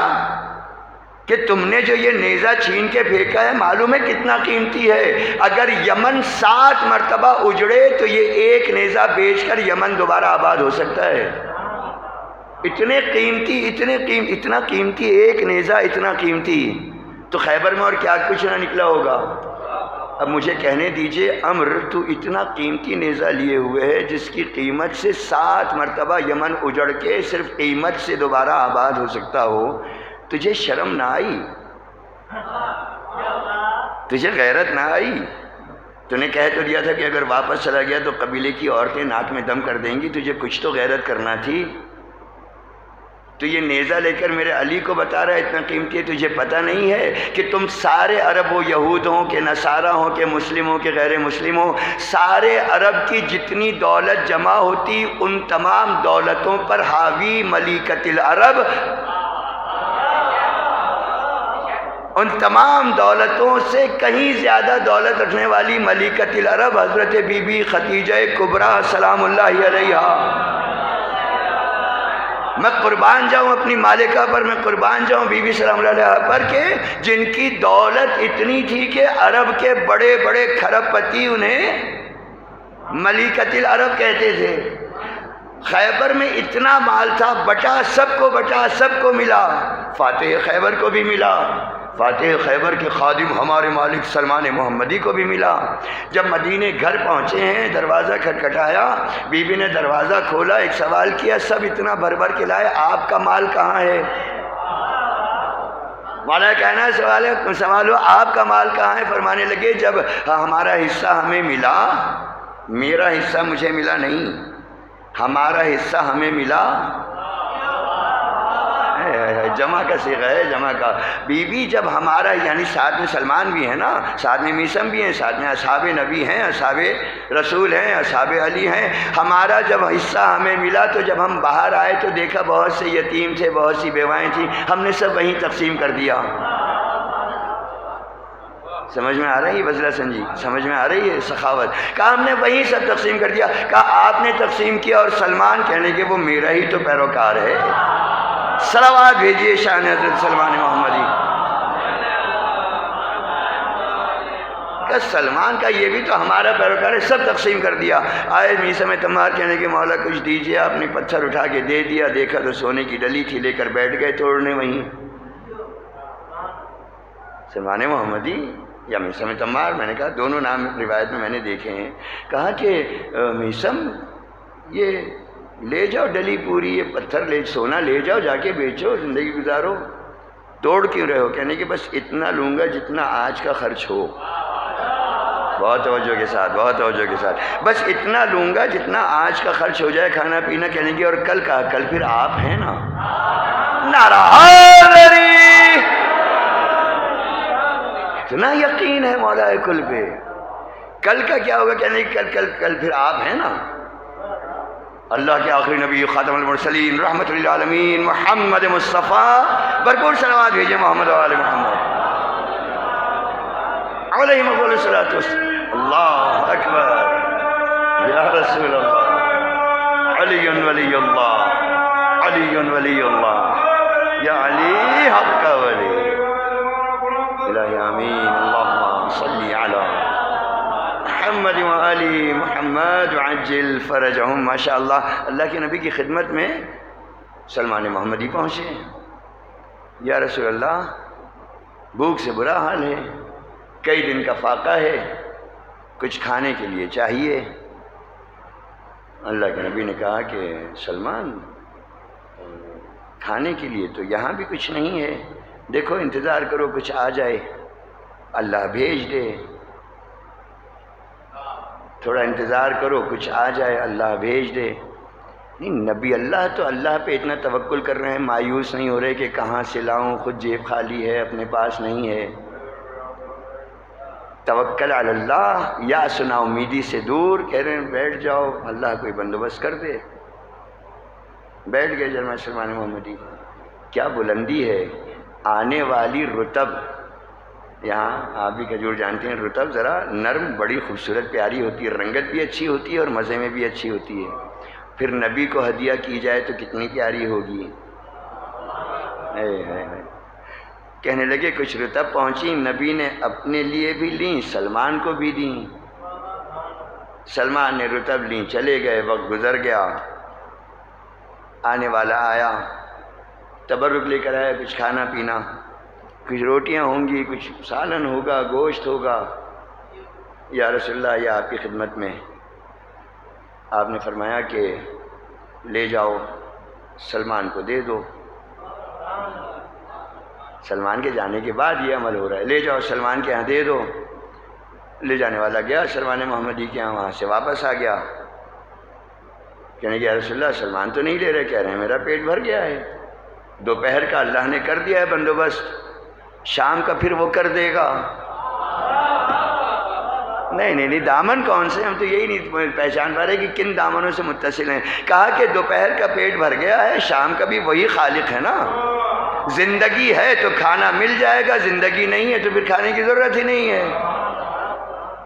کہ تم نے جو یہ نیزہ چھین کے پھینکا ہے معلوم ہے کتنا قیمتی ہے. اگر یمن 7 مرتبہ اجڑے تو یہ ایک نیزہ بیچ کر یمن دوبارہ آباد ہو سکتا ہے. اتنا قیمتی ایک نیزہ، اتنا قیمتی. تو خیبر میں اور کیا کچھ نہ نکلا ہوگا. اب مجھے کہنے دیجئے عمر، تو اتنا قیمتی نیزہ لیے ہوئے ہے جس کی قیمت سے 7 مرتبہ یمن اجڑ کے صرف قیمت سے دوبارہ آباد ہو سکتا ہو، تجھے شرم نہ آئی؟ تجھے غیرت نہ آئی؟ تو نے کہہ تو دیا تھا کہ اگر واپس چلا گیا تو قبیلے کی عورتیں ناک میں دم کر دیں گی. تجھے کچھ تو غیرت کرنا تھی. تو یہ نیزہ لے کر میرے علی کو بتا رہا ہے اتنا قیمتی ہے. تجھے پتہ نہیں ہے کہ تم سارے عرب ہو، یہود ہوں کہ نصارہ ہوں کہ مسلم ہوں کہ غیر مسلم ہوں، سارے عرب کی جتنی دولت جمع ہوتی ان تمام دولتوں پر حاوی ملکۃ العرب، ان تمام دولتوں سے کہیں زیادہ دولت رکھنے والی ملکۃ العرب حضرت بی بی خدیجہ کبریٰ سلام اللہ علیہا. میں قربان جاؤں اپنی مالکہ پر، میں قربان جاؤں بی بی سلام اللہ علیہا پر، کہ جن کی دولت اتنی تھی کہ عرب کے بڑے بڑے کھرب پتی انہیں ملکۃ العرب کہتے تھے. خیبر میں اتنا مال تھا، بٹا سب کو، بٹا سب کو ملا. فاتح خیبر کو بھی ملا، فاتح خیبر کے خادم ہمارے مالک سلمان محمدی کو بھی ملا. جب مدینے گھر پہنچے ہیں، دروازہ کھٹکھٹایا، بی بی نے دروازہ کھولا، ایک سوال کیا، سب اتنا بھر بھر کے لائے، آپ کا مال کہاں ہے؟ مولا کہنا سوال ہو آپ کا مال کہاں ہے؟ فرمانے لگے جب ہمارا حصہ ہمیں ملا، میرا حصہ مجھے ملا نہیں، ہمارا حصہ ہمیں ملا. جمع کا صیغہ ہے، جمع کا. بی بی جب ہمارا، یعنی ساتھ میں سلمان بھی ہیں نا، ساتھ میں میثم بھی ہیں، ساتھ میں اصحاب نبی ہیں، اصحاب رسول ہیں، اصحاب علی ہیں. ہمارا جب حصہ ہمیں ملا تو جب ہم باہر آئے تو دیکھا بہت سے یتیم تھے، بہت سی بیوائیں تھیں، ہم نے سب وہیں تقسیم کر دیا. سمجھ میں آ رہی ہے بزرہ سنجی؟ سمجھ میں آ رہی ہے سخاوت؟ کہا ہم نے وہیں سب تقسیم کر دیا. کہا آپ نے تقسیم کیا اور سلمان؟ کہنے کہ وہ میرا ہی تو پیروکار ہے. صلوات بھیجیے شان حضرت سلمان محمدی. کہ سلمان کا یہ بھی تو ہمارا پیروکار ہے، سب تقسیم کر دیا. آئے میثم تمار کہنے کہ مولا کچھ دیجیے. آپ نے پتھر اٹھا کے دے دیا، دیکھا تو سونے کی ڈلی تھی، لے کر بیٹھ گئے توڑنے وہیں. سلمان محمدی یا میثم تمار، میں نے کہا دونوں نام روایت میں نے دیکھے ہیں. کہا کہ میثم یہ لے جاؤ ڈلی پوری، یہ پتھر لے، سونا لے جاؤ، جا کے بیچو، زندگی گزارو، توڑ کیوں رہے ہو؟ کہنے کہ بس اتنا لوں گا جتنا آج کا خرچ ہو. بہت توجہ کے ساتھ، بہت توجہ کے ساتھ. بس اتنا لوں گا جتنا آج کا خرچ ہو جائے کھانا پینا کہنے کی. اور کل کا، کل پھر آپ ہیں نا. نعرہ حیدری. اتنا یقین ہے مولا کل پہ. کل کا کیا ہوگا کہنے کی کل پھر آپ ہیں نا. اللہ کے آخری نبی خاتم المرسلین رحمت للعالمین محمد مصطفیٰ، بھرپور صلوات بھیجے محمد و آل محمد علیہ افضل الصلاۃ والسلام. اللہ اکبر. یا رسول اللہ. علی ولی اللہ، علی ولی اللہ، یا علی حق ولی. الہی آمین. اللہم صلی علی محمد و آل محمد وعجل فرجہم. ماشاء اللہ. اللہ کے نبی کی خدمت میں سلمان محمدی پہنچے. یا رسول اللہ، بھوک سے برا حال ہے، کئی دن کا فاقہ ہے، کچھ کھانے کے لیے چاہیے. اللہ کے نبی نے کہا کہ سلمان، کھانے کے لیے تو یہاں بھی کچھ نہیں ہے، دیکھو انتظار کرو کچھ آ جائے، اللہ بھیج دے. تھوڑا انتظار کرو کچھ آ جائے، اللہ بھیج دے. نہیں، نبی اللہ تو اللہ پہ اتنا توکل کر رہے ہیں، مایوس نہیں ہو رہے کہ کہاں سے لاؤں، خود جیب خالی ہے، اپنے پاس نہیں ہے. توکل علی اللہ، یا سنا امیدی سے دور. کہہ رہے ہیں بیٹھ جاؤ، اللہ کوئی بندوبست کر دے. بیٹھ گئے جناب سلمان محمدی. کیا بلندی ہے. آنے والی رتب، یہاں آپ بھی کھجور جانتے ہیں، رتب ذرا نرم، بڑی خوبصورت پیاری ہوتی ہے، رنگت بھی اچھی ہوتی ہے اور مزے میں بھی اچھی ہوتی ہے. پھر نبی کو ہدیہ کی جائے تو کتنی پیاری ہوگی. کہنے لگے کچھ رتب پہنچی، نبی نے اپنے لیے بھی لیں، سلمان کو بھی دیں. سلمان نے رتب لیں، چلے گئے. وقت گزر گیا، آنے والا آیا، تبرک لے کر آیا، کچھ کھانا پینا، کچھ روٹیاں ہوں گی، کچھ سالن ہوگا، گوشت ہوگا. یا رسول اللہ، یہ آپ کی خدمت میں. آپ نے فرمایا کہ لے جاؤ، سلمان کو دے دو. سلمان کے جانے کے بعد یہ عمل ہو رہا ہے. لے جاؤ سلمان کے ہاں دے دو. لے جانے والا گیا سلمان محمدی کے ہاں، وہاں سے واپس آ گیا. کہنے کہ یا رسول اللہ، سلمان تو نہیں لے رہے. کہہ رہے ہیں میرا پیٹ بھر گیا ہے، دوپہر کا اللہ نے کر دیا ہے بندوبست، شام کا پھر وہ کر دے گا. نہیں، دامن کون سے، ہم تو یہی نہیں پہچان پا رہے کہ کن دامنوں سے متصل ہیں. کہا کہ دوپہر کا پیٹ بھر گیا ہے، شام کا بھی وہی خالق ہے نا. زندگی ہے تو کھانا مل جائے گا، زندگی نہیں ہے تو پھر کھانے کی ضرورت ہی نہیں ہے.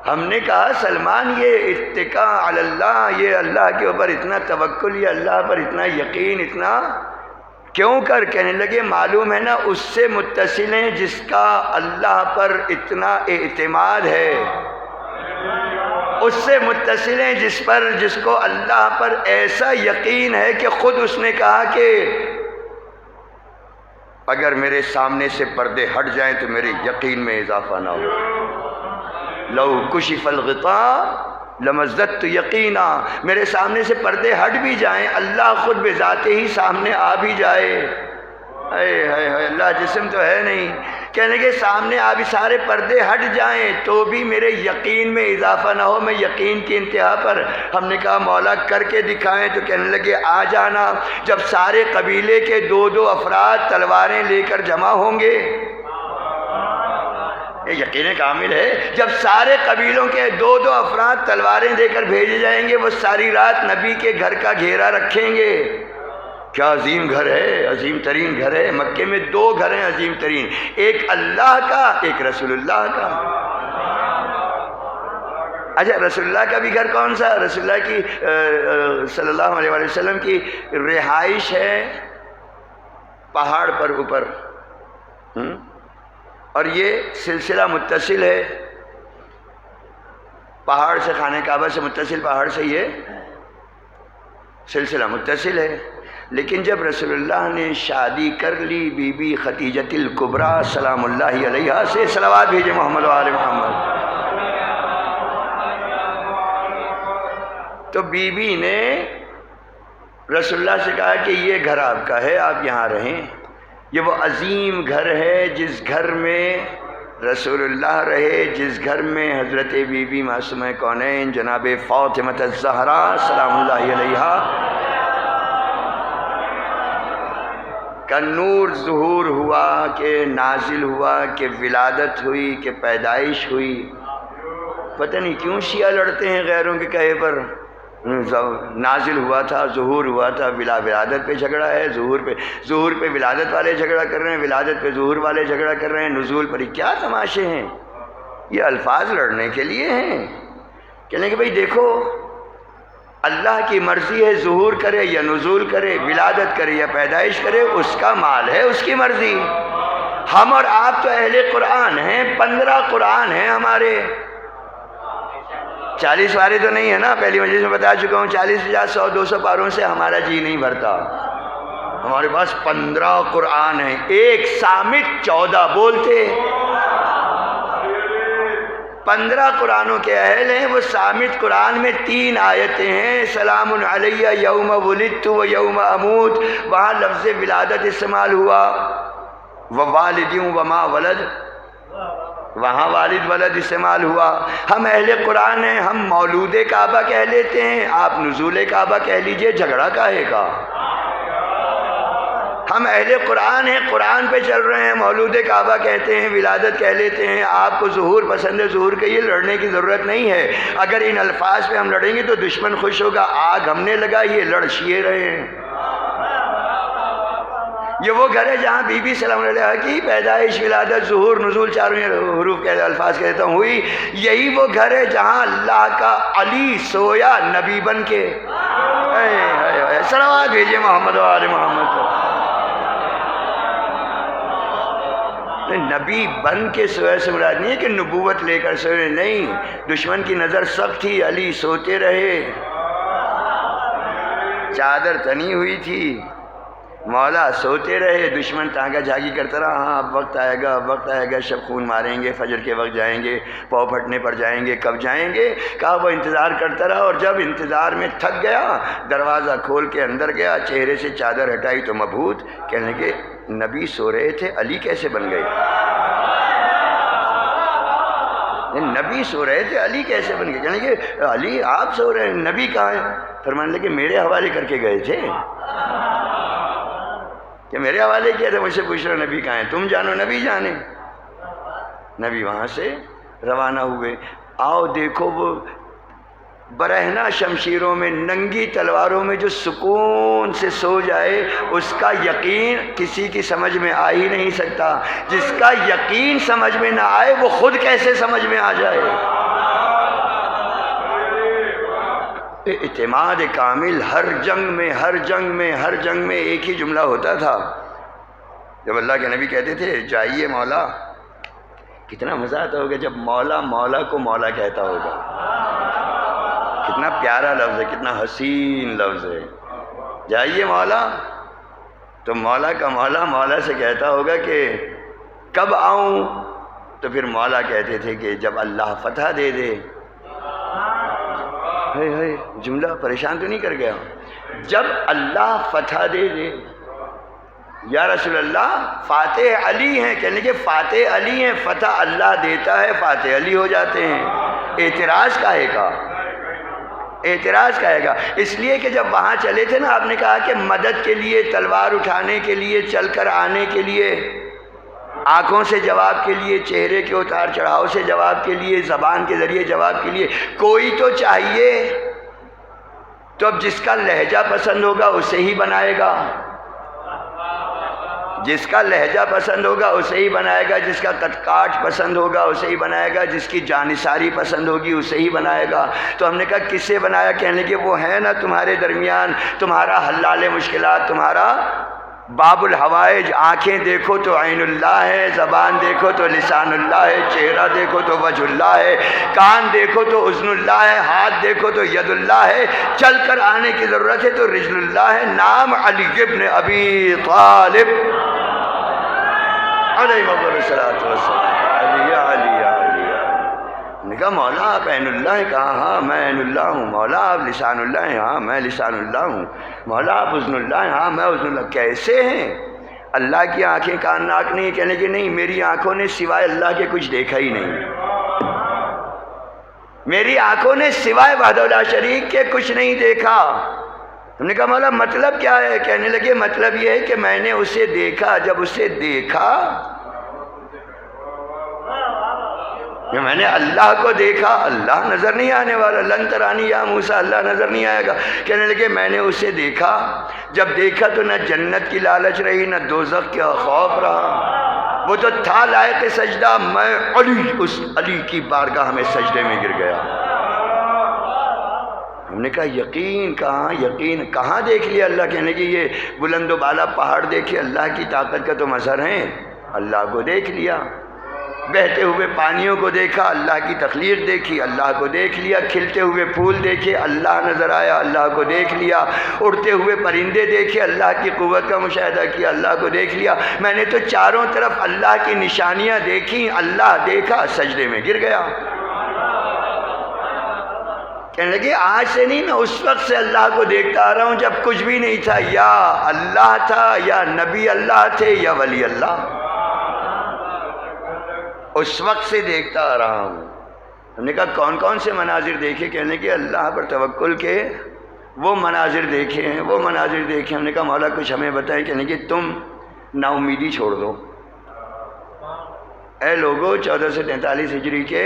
ہم نے کہا سلمان، یہ اتکا علی اللہ، یہ اللہ کے اوپر اتنا توکل، یہ اللہ پر اتنا یقین، اتنا کیوں کر؟ کہنے لگے معلوم ہے نا، اس سے متصل ہیں جس کا اللہ پر اتنا اعتماد ہے، اس سے متصل ہیں جس کو اللہ پر ایسا یقین ہے کہ خود اس نے کہا کہ اگر میرے سامنے سے پردے ہٹ جائیں تو میرے یقین میں اضافہ نہ ہو. لو کشف الغطاء لمزدت یقینا. میرے سامنے سے پردے ہٹ بھی جائیں، اللہ خود بذات ہی سامنے آ بھی جائے. اللہ جسم تو ہے نہیں. کہنے کے سامنے آ بھی سارے پردے ہٹ جائیں تو بھی میرے یقین میں اضافہ نہ ہو، میں یقین کی انتہا پر. ہم نے کہا مولا کر کے دکھائیں. تو کہنے لگے آ جانا. جب سارے قبیلے کے 2 افراد تلواریں لے کر جمع ہوں گے، یہ یقین کامل ہے، جب سارے قبیلوں کے 2 افراد تلواریں دے کر بھیجے جائیں گے، وہ ساری رات نبی کے گھر کا گھیرا رکھیں گے. کیا عظیم گھر ہے، عظیم ترین گھر ہے. مکے میں 2 گھر ہیں عظیم ترین، ایک اللہ کا، ایک رسول اللہ کا. اچھا، رسول اللہ کا بھی گھر کون سا؟ رسول اللہ کی صلی اللہ علیہ وآلہ وسلم کی رہائش ہے پہاڑ پر اوپر، اور یہ سلسلہ متصل ہے پہاڑ سے، خانہ کعبہ سے متصل پہاڑ سے یہ سلسلہ متصل ہے. لیکن جب رسول اللہ نے شادی کر لی بی بی خدیجۃ الکبریٰ سلام اللہ علیہا سے، صلوات بھیجے محمد و آل محمد، تو بی بی نے رسول اللہ سے کہا کہ یہ گھر آپ کا ہے، آپ یہاں رہیں. یہ وہ عظیم گھر ہے جس گھر میں رسول اللہ رہے جس گھر میں حضرت بی بی معصومہ کونین جناب فاطمہ الزہرا سلام اللہ علیہا کا نور ظہور ہوا، کہ نازل ہوا، کہ ولادت ہوئی، کہ پیدائش ہوئی. پتہ نہیں کیوں شیعہ لڑتے ہیں غیروں کے کہے پر. نازل ہوا تھا، ظہور ہوا تھا، ولادت پہ جھگڑا ہے، ظہور پہ ولادت والے جھگڑا کر رہے ہیں، ولادت پہ ظہور والے جھگڑا کر رہے ہیں، نزول پر. کیا تماشے ہیں یہ؟ الفاظ لڑنے کے لیے ہیں. کہنے کہ بھئی دیکھو اللہ کی مرضی ہے ظہور کرے یا نزول کرے، ولادت کرے یا پیدائش کرے، اس کا مال ہے، اس کی مرضی. ہم اور آپ تو اہل قرآن ہیں، 15 قرآن ہیں ہمارے. 40 پارے تو نہیں ہے نا، پہلی مجلس میں بتا چکا ہوں. 40 50 100 200 پاروں سے ہمارا جی نہیں بھرتا. ہمارے پاس 15 قرآن ہیں. ایک صامت 14 بولتے. 15 قرآنوں کے اہل ہیں. وہ صامت قرآن میں 3 آیتیں ہیں. سلام علیہ یوم ولدت و یوم اموت، وہاں لفظ ولادت استعمال ہوا. ووالد وما ولد، وہاں والد ولد استعمال ہوا. ہم اہل قرآن ہیں، ہم مولود کعبہ کہہ لیتے ہیں، آپ نزول کعبہ کہہ لیجئے، جھگڑا کاہے کا؟ ہم اہل قرآن ہیں، قرآن پہ چل رہے ہیں، مولود کعبہ کہتے ہیں، ولادت کہہ لیتے ہیں. آپ کو ظہور پسند ہے، ظہور کے یہ لڑنے کی ضرورت نہیں ہے. اگر ان الفاظ پہ ہم لڑیں گے تو دشمن خوش ہوگا. آگ ہم نے لگا، یہ لڑ شیعہ رہے ہیں. یہ وہ گھر ہے جہاں بی بی سلام علیہ کی پیدائش، ولادت، ظہور، نزول، چاروں حروف کے الفاظ کہتا ہوں ہوئی. یہی وہ گھر ہے جہاں اللہ کا علی سویا نبی بن کے. صلوات بھیجیے محمد و آل محمد. نبی بن کے سویا سے مراد نہیں ہے کہ نبوت لے کر سوئے، نہیں. دشمن کی نظر سخت تھی، علی سوتے رہے، چادر تنی ہوئی تھی، مولا سوتے رہے. دشمن تانگا جھاگی کرتا رہا. ہاں اب وقت آئے گا، اب وقت آئے گا، شب خون ماریں گے، فجر کے وقت جائیں گے، پاؤں پھٹنے پر جائیں گے. کب جائیں گے؟ کہا. وہ انتظار کرتا رہا، اور جب انتظار میں تھک گیا، دروازہ کھول کے اندر گیا، چہرے سے چادر ہٹائی تو مبہوت. کہنے کے نبی سو رہے تھے، علی کیسے بن گئے؟ نبی سو رہے تھے، علی کیسے بن گئے؟ کہنے کہ علی آپ سو رہے ہیں، نبی کہاں ہے؟ فرمانے لگے میرے حوالے کر کے گئے تھے، کہ میرے حوالے کیا تھا. مجھ سے پوچھ رہے نبی کہاں ہے؟ تم جانو نبی جانے. نبی وہاں سے روانہ ہوئے. آؤ دیکھو وہ برہنہ شمشیروں میں، ننگی تلواروں میں جو سکون سے سو جائے، اس کا یقین کسی کی سمجھ میں آ ہی نہیں سکتا. جس کا یقین سمجھ میں نہ آئے وہ خود کیسے سمجھ میں آ جائے؟ اعتماد کامل. ہر جنگ میں ایک ہی جملہ ہوتا تھا. جب اللہ کے نبی کہتے تھے جائیے مولا، کتنا مزہ آتا ہوگا جب مولا مولا کو مولا کہتا ہوگا. کتنا پیارا لفظ ہے، کتنا حسین لفظ ہے. جائیے مولا، تو مولا کا مولا مولا سے کہتا ہوگا کہ کب آؤں؟ تو پھر مولا کہتے تھے کہ جب اللہ فتح دے دے. جملہ پریشان تو نہیں کر گیا؟ جب اللہ فتح دے دے. یا رسول اللہ فاتح علی ہیں. کہنے کہ فاتح علی ہیں، فتح اللہ دیتا ہے، فاتح علی ہو جاتے ہیں. اعتراض کاہے کا؟ اعتراض کہے گا. اس لیے کہ جب وہاں چلے تھے نا، آپ نے کہا کہ مدد کے لیے، تلوار اٹھانے کے لیے، چل کر آنے کے لیے، آنکھوں سے جواب کے لیے، چہرے کے اتار چڑھاؤ سے جواب کے لیے، زبان کے ذریعے جواب کے لیے کوئی تو چاہیے. تو اب جس کا لہجہ پسند ہوگا اسے ہی بنائے گا، جس کا لہجہ پسند ہوگا اسے ہی بنائے گا، جس کا کاٹ پسند ہوگا اسے ہی بنائے گا، جس کی جانثاری پسند ہوگی اسے ہی بنائے گا. تو ہم نے کہا کس سے بنایا؟ کہنے کہ وہ ہے نا تمہارے درمیان، تمہارا حلال مشکلات، تمہارا باب الحوائج. آنکھیں دیکھو تو عین اللہ ہے، زبان دیکھو تو لسان اللہ ہے، چہرہ دیکھو تو وجہ اللہ ہے، کان دیکھو تو اذن اللہ ہے، ہاتھ دیکھو تو ید اللہ ہے، چل کر آنے کی ضرورت ہے تو رجل اللہ ہے. نام علی ابن ابی طالب علیہ الصلوۃ والسلام. علی نے کہا مولا آپ عین اللہ ہیں؟ کہا ہاں میں عین اللہ ہوں. مولا آپ لسان اللہ ہیں؟ ہاں میں لسان اللہ ہوں. مولا آپ اذن اللہ ہیں؟ ہاں میں اذن اللہ. کیسے ہیں؟ اللہ کی آنکھیں کان ناک نہیں؟ کہنے کہ نہیں، میری آنکھوں نے سوائے اللہ کے کچھ دیکھا ہی نہیں، میری آنکھوں نے سوائے وحدہ لا شریک کے کچھ نہیں دیکھا۔ ہم نے کہا مولا مطلب کیا ہے؟ کہنے لگے مطلب یہ ہے کہ میں نے اسے دیکھا، جب اسے دیکھا کہ میں نے اللہ کو دیکھا، اللہ نظر نہیں آنے والا، لن ترانی یا موسیٰ، اللہ نظر نہیں آئے گا۔ کہنے لگے میں نے اسے دیکھا، جب دیکھا تو نہ جنت کی لالچ رہی نہ دوزخ کا خوف رہا، وہ تو تھا لائق سجدہ، میں اس علی کی بارگاہ میں سجدے میں گر گیا۔ ہم نے کہا یقین کہاں، یقین کہاں دیکھ لیا اللہ؟ کہنے کہ یہ بلند و بالا پہاڑ دیکھے، اللہ کی طاقت کا تو مظہر ہے، اللہ کو دیکھ لیا۔ بہتے ہوئے پانیوں کو دیکھا، اللہ کی تخلیق دیکھی، اللہ کو دیکھ لیا۔ کھلتے ہوئے پھول دیکھے، اللہ نظر آیا، اللہ کو دیکھ لیا۔ اڑتے ہوئے پرندے دیکھے، اللہ کی قوت کا مشاہدہ کیا، اللہ کو دیکھ لیا۔ میں نے تو چاروں طرف اللہ کی نشانیاں دیکھی، اللہ دیکھا، سجدے میں گر گیا۔ کہنے لگے آج سے نہیں، میں اس وقت سے اللہ کو دیکھتا آ رہا ہوں جب کچھ بھی نہیں تھا، یا اللہ تھا یا نبی اللہ تھے یا ولی اللہ، اس وقت سے دیکھتا آ رہا ہوں۔ ہم نے کہا کون کون سے مناظر دیکھے؟ کہنے کہ اللہ پر توکل کے وہ مناظر دیکھے ہیں، وہ مناظر دیکھے۔ ہم نے کہا مولا کچھ ہمیں بتائیں۔ کہنے کہ تم نا امیدی چھوڑ دو، اے لوگو 1443 ہجری کے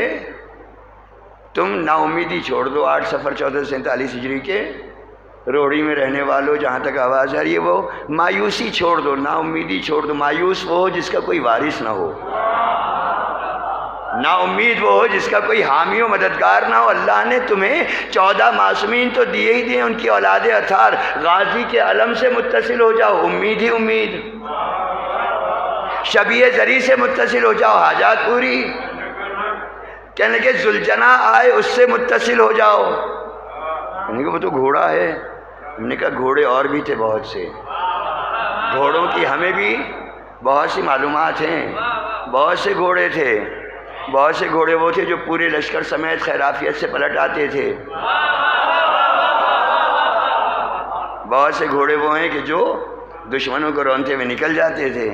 تم نا امیدی چھوڑ دو۔ 8 صفر 1447 ہجری کے روڑی میں رہنے والوں، جہاں تک آواز آ رہی ہے، وہ مایوسی چھوڑ دو، نا امیدی چھوڑ دو۔ مایوس وہ ہو جس کا کوئی وارث نہ ہو، نا امید وہ ہو جس کا کوئی حامی و مددگار نہ ہو۔ اللہ نے تمہیں 14 معصومین تو دیے ہی دیے، ان کی اولاد اطہار، غازی کے علم سے متصل ہو جاؤ، امید ہی امید، شبیہ ذری سے متصل ہو جاؤ، حاجات پوری۔ کہنے لگے ذوالجناح آئے، اس سے متصل ہو جاؤ۔ کہنے کہ وہ تو گھوڑا ہے۔ ہم نے کہا گھوڑے اور بھی تھے بہت سے، گھوڑوں کی ہمیں بھی بہت سی معلومات ہیں۔ بہت سے گھوڑے تھے، بہت سے گھوڑے وہ تھے جو پورے لشکر سمیت خیرافیت سے پلٹ آتے تھے۔ بہت سے گھوڑے وہ ہیں کہ جو دشمنوں کو رونتے ہوئے نکل جاتے تھے۔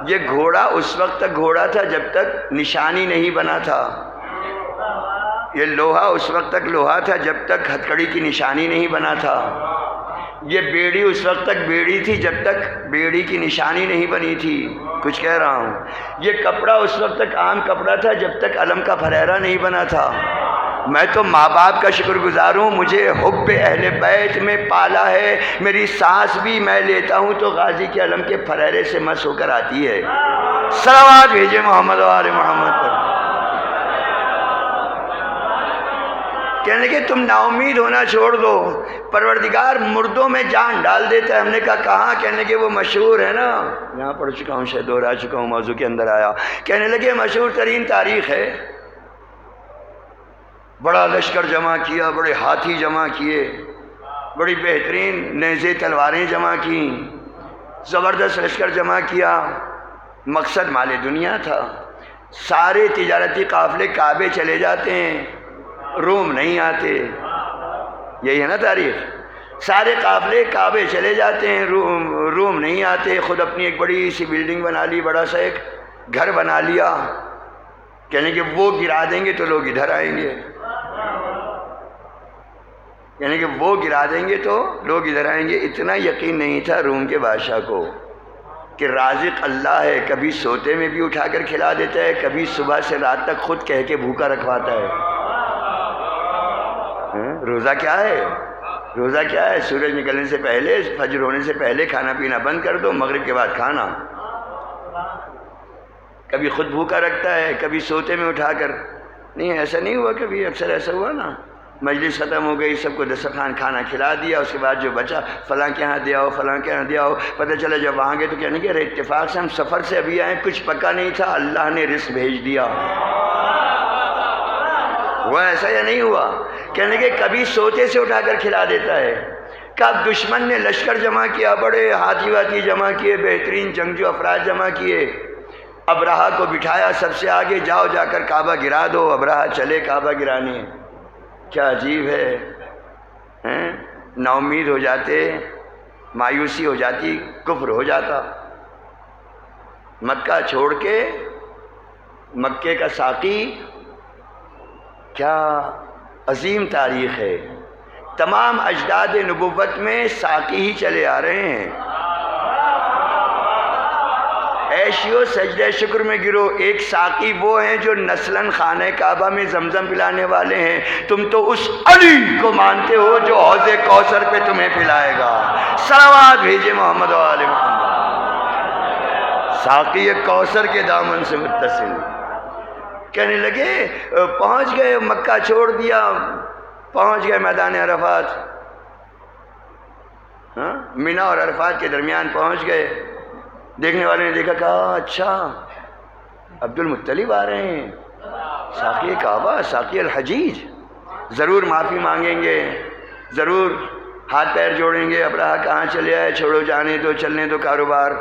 یہ گھوڑا اس وقت تک گھوڑا تھا جب تک نشانی نہیں بنا تھا، یہ لوہا اس وقت تک لوہا تھا جب تک ہتھکڑی کی نشانی نہیں بنا تھا، یہ بیڑی اس وقت تک بیڑی تھی جب تک بیڑی کی نشانی نہیں بنی تھی۔ کچھ کہہ رہا ہوں، یہ کپڑا اس وقت تک عام کپڑا تھا جب تک علم کا پھریرا نہیں بنا تھا۔ میں تو ماں باپ کا شکر گزار ہوں، مجھے حب اہل بیت میں پالا ہے، میری سانس بھی میں لیتا ہوں تو غازی کے علم کے پھریرے سے مس ہو کر آتی ہے۔ صلوات بھیجے محمد و آل محمد پر۔ کہنے کہ تم نا امید ہونا چھوڑ دو، پروردگار مردوں میں جان ڈال دیتا ہے۔ ہم نے کہا کہاں؟ کہنے کہ وہ مشہور ہے نا، یہاں پڑھ چکا ہوں، شاید دہرا چکا ہوں، موضوع کے اندر آیا۔ کہنے لگے مشہور ترین تاریخ ہے، بڑا لشکر جمع کیا، بڑے ہاتھی جمع کیے، بڑی بہترین نیزے تلواریں جمع کی، زبردست لشکر جمع کیا۔ مقصد مال دنیا تھا۔ سارے تجارتی قافلے کعبے چلے جاتے ہیں، روم نہیں آتے، یہی ہے نا تاریخ۔ سارے قافلے کعبے چلے جاتے ہیں، روم نہیں آتے۔ خود اپنی ایک بڑی سی بلڈنگ بنا لی، بڑا سا ایک گھر بنا لیا، کہنے کہ وہ گرا دیں گے تو لوگ ادھر آئیں گے، یعنی کہ وہ گرا دیں گے تو لوگ ادھر آئیں گے۔ اتنا یقین نہیں تھا روم کے بادشاہ کو کہ رازق اللہ ہے، کبھی سوتے میں بھی اٹھا کر کھلا دیتا ہے، کبھی صبح سے رات تک خود کہہ کے بھوکا رکھواتا ہے۔ روزہ کیا ہے؟ روزہ کیا ہے؟ سورج نکلنے سے پہلے، فجر ہونے سے پہلے کھانا پینا بند کر دو، مغرب کے بعد کھانا۔ کبھی خود بھوکا رکھتا ہے، کبھی سوتے میں اٹھا کر۔ نہیں ایسا نہیں ہوا کبھی؟ اکثر ایسا ہوا نا، مجلس ختم ہو گئی، سب کو دسترخوان کھانا کھلا دیا، اس کے بعد جو بچا فلاں کے یہاں دیا ہو، فلاں کے یہاں دیا ہو۔ پتہ چلا جب وہاں گئے تو کہنے کہ ارے اتفاق سے ہم سفر سے ابھی آئے، کچھ پکا نہیں تھا، اللہ نے رزق بھیج دیا۔ ہوا ایسا یا نہیں ہوا؟ کہنے کہ کبھی سوتے سے اٹھا کر کھلا دیتا ہے۔ کب دشمن نے لشکر جمع کیا، بڑے ہاتھی واتی جمع کیے، بہترین جنگجو افراد جمع کیے، ابرہہ کو بٹھایا سب سے آگے، جاؤ جا کر کعبہ گرا دو۔ ابرہہ چلے کعبہ گرانے۔ کیا عجیب ہے، نا امید ہو جاتے، مایوسی ہو جاتی، کفر ہو جاتا۔ مکہ چھوڑ کے مکے کا ساقی، کیا عظیم تاریخ ہے. تمام اجداد نبوت میں ساقی ہی چلے آ رہے ہیں. عیشیو سجدہ شکر میں گرو، ایک ساقی وہ ہیں جو نسلاً خانہ کعبہ میں زمزم پلانے والے ہیں. تم تو اس علی کو مانتے ہو جو حوض کوثر پہ تمہیں پلائے گا. صلوات بھیجے محمد و آل محمد. ساقی کوثر کے دامن سے متصل. کہنے لگے پہنچ گئے، مکہ چھوڑ دیا، پہنچ گئے میدان عرفات. مینا اور عرفات کے درمیان پہنچ گئے. دیکھنے والے نے دیکھا، کہا اچھا عبد المطلب آ رہے ہیں، ساقی کعبہ، ساقی الحجیج. ضرور معافی مانگیں گے، ضرور ہاتھ پیر جوڑیں گے. ابرہہ کہاں چلے آئے، چھوڑو، جانے دو، چلنے دو، کاروبار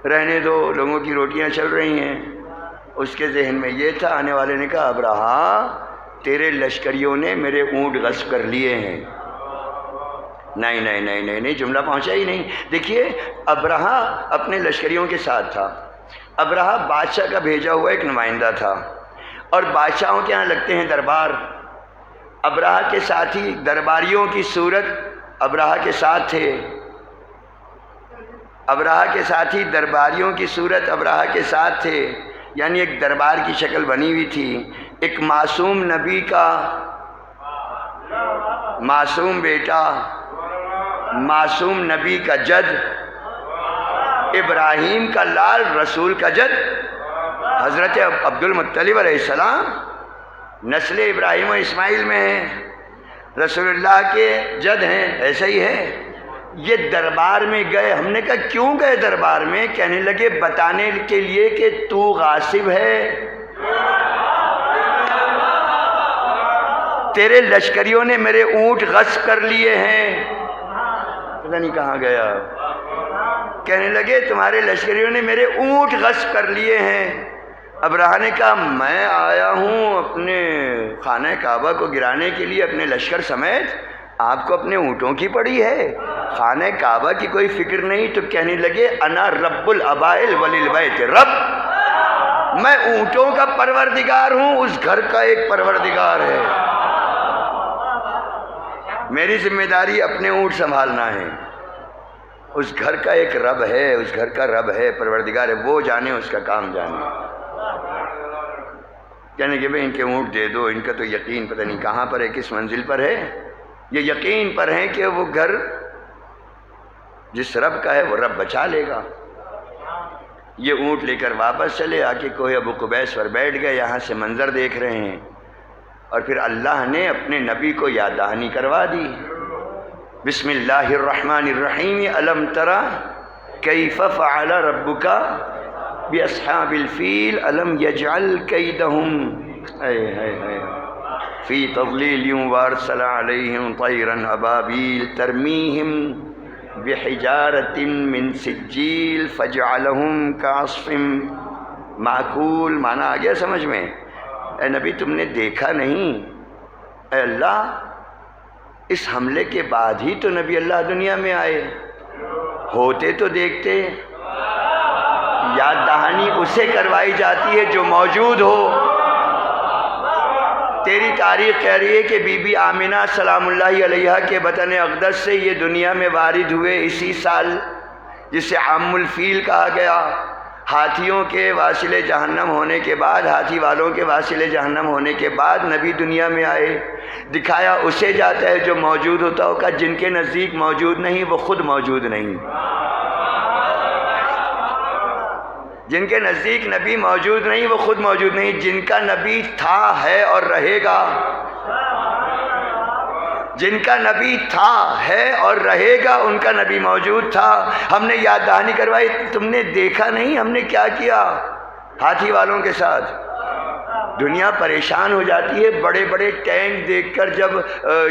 رہنے دو، لوگوں کی روٹیاں چل رہی ہیں. اس کے ذہن میں یہ تھا. آنے والے نے کہا ابرہہ تیرے لشکریوں نے میرے اونٹ غصب کر لیے ہیں. نہیں نہیں نہیں نہیں نہیں، جملہ پہنچا ہی نہیں. دیکھیے ابرہہ اپنے لشکریوں کے ساتھ تھا. ابرہہ بادشاہ کا بھیجا ہوا ایک نمائندہ تھا، اور بادشاہوں کے ہاں لگتے ہیں دربار. ابرہہ کے ساتھی درباریوں کی صورت ابرہہ کے ساتھ تھے. ابرہہ کے ساتھی درباریوں کی صورت ابرہہ کے ساتھ تھے. یعنی ایک دربار کی شکل بنی ہوئی تھی. ایک معصوم نبی کا معصوم بیٹا، معصوم نبی کا جد، ابراہیم کا لال، رسول کا جد حضرت عبد المطلب علیہ السلام نسل ابراہیم و اسماعیل میں ہیں، رسول اللہ کے جد ہیں. ایسا ہی ہے. یہ دربار میں گئے. ہم نے کہا کیوں گئے دربار میں؟ کہنے لگے بتانے کے لیے کہ تو غاصب ہے، تیرے لشکریوں نے میرے اونٹ غصب کر لیے ہیں. پتہ نہیں کہاں گیا. کہنے لگے تمہارے لشکریوں نے میرے اونٹ غصب کر لیے ہیں. ابرہہ نے کہا میں آیا ہوں اپنے خانہ کعبہ کو گرانے کے لیے اپنے لشکر سمیت، آپ کو اپنے اونٹوں کی پڑی ہے، خانہ کعبہ کی کوئی فکر نہیں. تو کہنے لگے انا رب الابائل وللبیت رب، میں اونٹوں کا پروردگار ہوں، اس گھر کا ایک پروردگار ہے. میری ذمہ داری اپنے اونٹ سنبھالنا ہے. اس گھر کا ایک رب ہے، اس گھر کا رب ہے، پروردگار ہے، وہ جانے اس کا کام جانے. کہنے کہ بھئی ان کے اونٹ دے دو. ان کا تو یقین پتہ نہیں کہاں پر ہے، کس منزل پر ہے. یہ یقین پر ہے کہ وہ گھر جس رب کا ہے وہ رب بچا لے گا. یہ اونٹ لے کر واپس چلے، آ کے کوہ ابو قبیس پر بیٹھ گئے. یہاں سے منظر دیکھ رہے ہیں. اور پھر اللہ نے اپنے نبی کو یاد دہانی کروا دی. بسم اللہ الرحمن الرحیم. الم تری کیف فعل ربک باصحاب الفیل الم یجعل کیدہم فی تضلیل وارسل علیہم طیرا ابابیل ترمیہم بحجارۃ من سجیل فجعلہم کعصف معکول. معنی آ گیا سمجھ میں؟ اے نبی تم نے دیکھا نہیں؟ اے اللہ اس حملے کے بعد ہی تو نبی اللہ دنیا میں آئے، ہوتے تو دیکھتے. یاد دہانی اسے کروائی جاتی ہے جو موجود ہو. تیری تاریخ کہہ رہی ہے کہ بی بی آمنہ سلام اللہ علیہا کے بطن اقدس سے یہ دنیا میں وارد ہوئے اسی سال، جسے عام الفیل کہا گیا. ہاتھیوں کے واصل جہنم ہونے کے بعد، ہاتھی والوں کے واصل جہنم ہونے کے بعد نبی دنیا میں آئے. دکھایا اسے جاتا ہے جو موجود ہوتا ہوگا. جن کے نزدیک موجود نہیں وہ خود موجود نہیں. جن کے نزدیک نبی موجود نہیں وہ خود موجود نہیں. جن کا نبی تھا، ہے اور رہے گا، جن کا نبی تھا، ہے اور رہے گا، ان کا نبی موجود تھا. ہم نے یاد دہانی کروائی. تم نے دیکھا نہیں ہم نے کیا کیا ہاتھی والوں کے ساتھ؟ دنیا پریشان ہو جاتی ہے بڑے بڑے ٹینک دیکھ کر. جب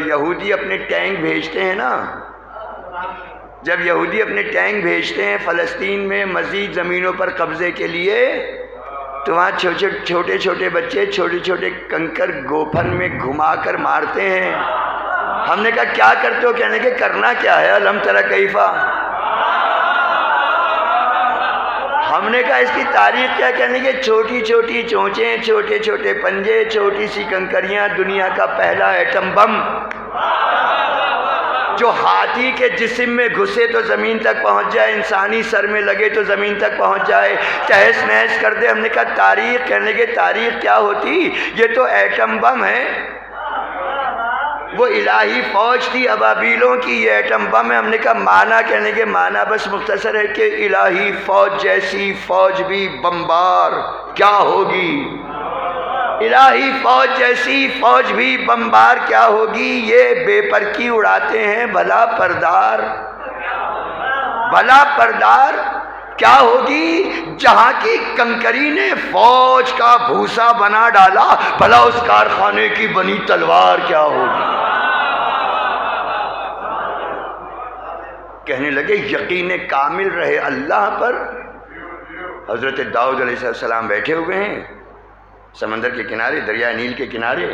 یہودی اپنے ٹینک بھیجتے ہیں نا، جب یہودی اپنے ٹینک بھیجتے ہیں فلسطین میں مزید زمینوں پر قبضے کے لیے، تو وہاں چھوٹے چھوٹے بچے چھوٹے چھوٹے کنکر گوپھن میں گھما کر مارتے ہیں. ہم نے کہا کیا کرتے ہو؟ کہنے کہ کرنا کیا ہے، الم تری کیفا. ہم نے کہا اس کی تاریخ کیا؟ کہنے کہ چھوٹی چھوٹی چونچیں، چھوٹے چھوٹے پنجے، چھوٹی سی کنکریاں، دنیا کا پہلا ایٹم بم جو ہاتھی کے جسم میں گھسے تو زمین تک پہنچ جائے، انسانی سر میں لگے تو زمین تک پہنچ جائے، تہس نہس کر دے۔ ہم نے کہا تاریخ؟ کہنے کہ تاریخ کیا ہوتی، یہ تو ایٹم بم ہے۔ وہ الہی فوج تھی ابابیلوں کی، یہ ایٹم بم ہے۔ ہم نے کہا معنی؟ کہنے کے معنی بس مختصر ہے کہ الہی فوج جیسی فوج بھی بمبار کیا ہوگی، الہی فوج جیسی فوج بھی بمبار کیا ہوگی۔ یہ بے پرکی اڑاتے ہیں بھلا پردار، بھلا پردار کیا ہوگی؟ جہاں کی کنکری نے فوج کا بھوسا بنا ڈالا، بھلا اس کارخانے کی بنی تلوار کیا ہوگی۔ کہنے لگے یقین کامل رہے اللہ پر۔ حضرت داؤد علیہ السلام بیٹھے ہوئے ہیں سمندر کے کنارے، دریائے نیل کے کنارے۔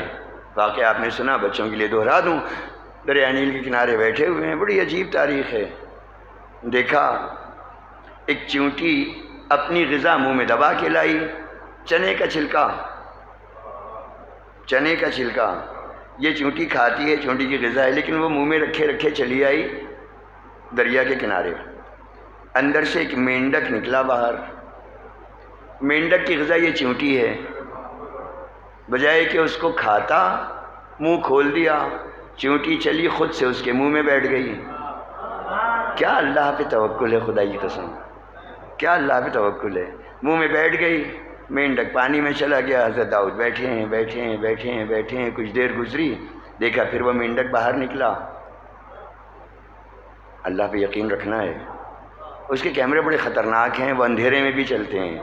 واقعہ آپ نے سنا، بچوں کے لیے دہرا دوں۔ دریائے نیل کے کنارے بیٹھے ہوئے ہیں، بڑی عجیب تاریخ ہے۔ دیکھا ایک چیونٹی اپنی غذا منہ میں دبا کے لائی، چنے کا چھلکا، چنے کا چھلکا۔ یہ چیونٹی کھاتی ہے، چیونٹی کی غذا ہے، لیکن وہ منہ میں رکھے رکھے چلی آئی دریا کے کنارے۔ اندر سے ایک مینڈک نکلا باہر۔ مینڈک کی غذا یہ چیونٹی ہے، بجائے کہ اس کو کھاتا منہ کھول دیا، چیونٹی چلی خود سے اس کے منہ میں بیٹھ گئی۔ کیا اللہ پہ توکل ہے، خدا کی قسم، کیا اللہ پہ توکل ہے۔ منہ میں بیٹھ گئی، مینڈک پانی میں چلا گیا۔ حضرت داؤد بیٹھے ہیں بیٹھے ہیں بیٹھے ہیں بیٹھے ہیں، کچھ دیر گزری، دیکھا پھر وہ مینڈک باہر نکلا۔ اللہ پہ یقین رکھنا ہے۔ اس کے کیمرے بڑے خطرناک ہیں، وہ اندھیرے میں بھی چلتے ہیں۔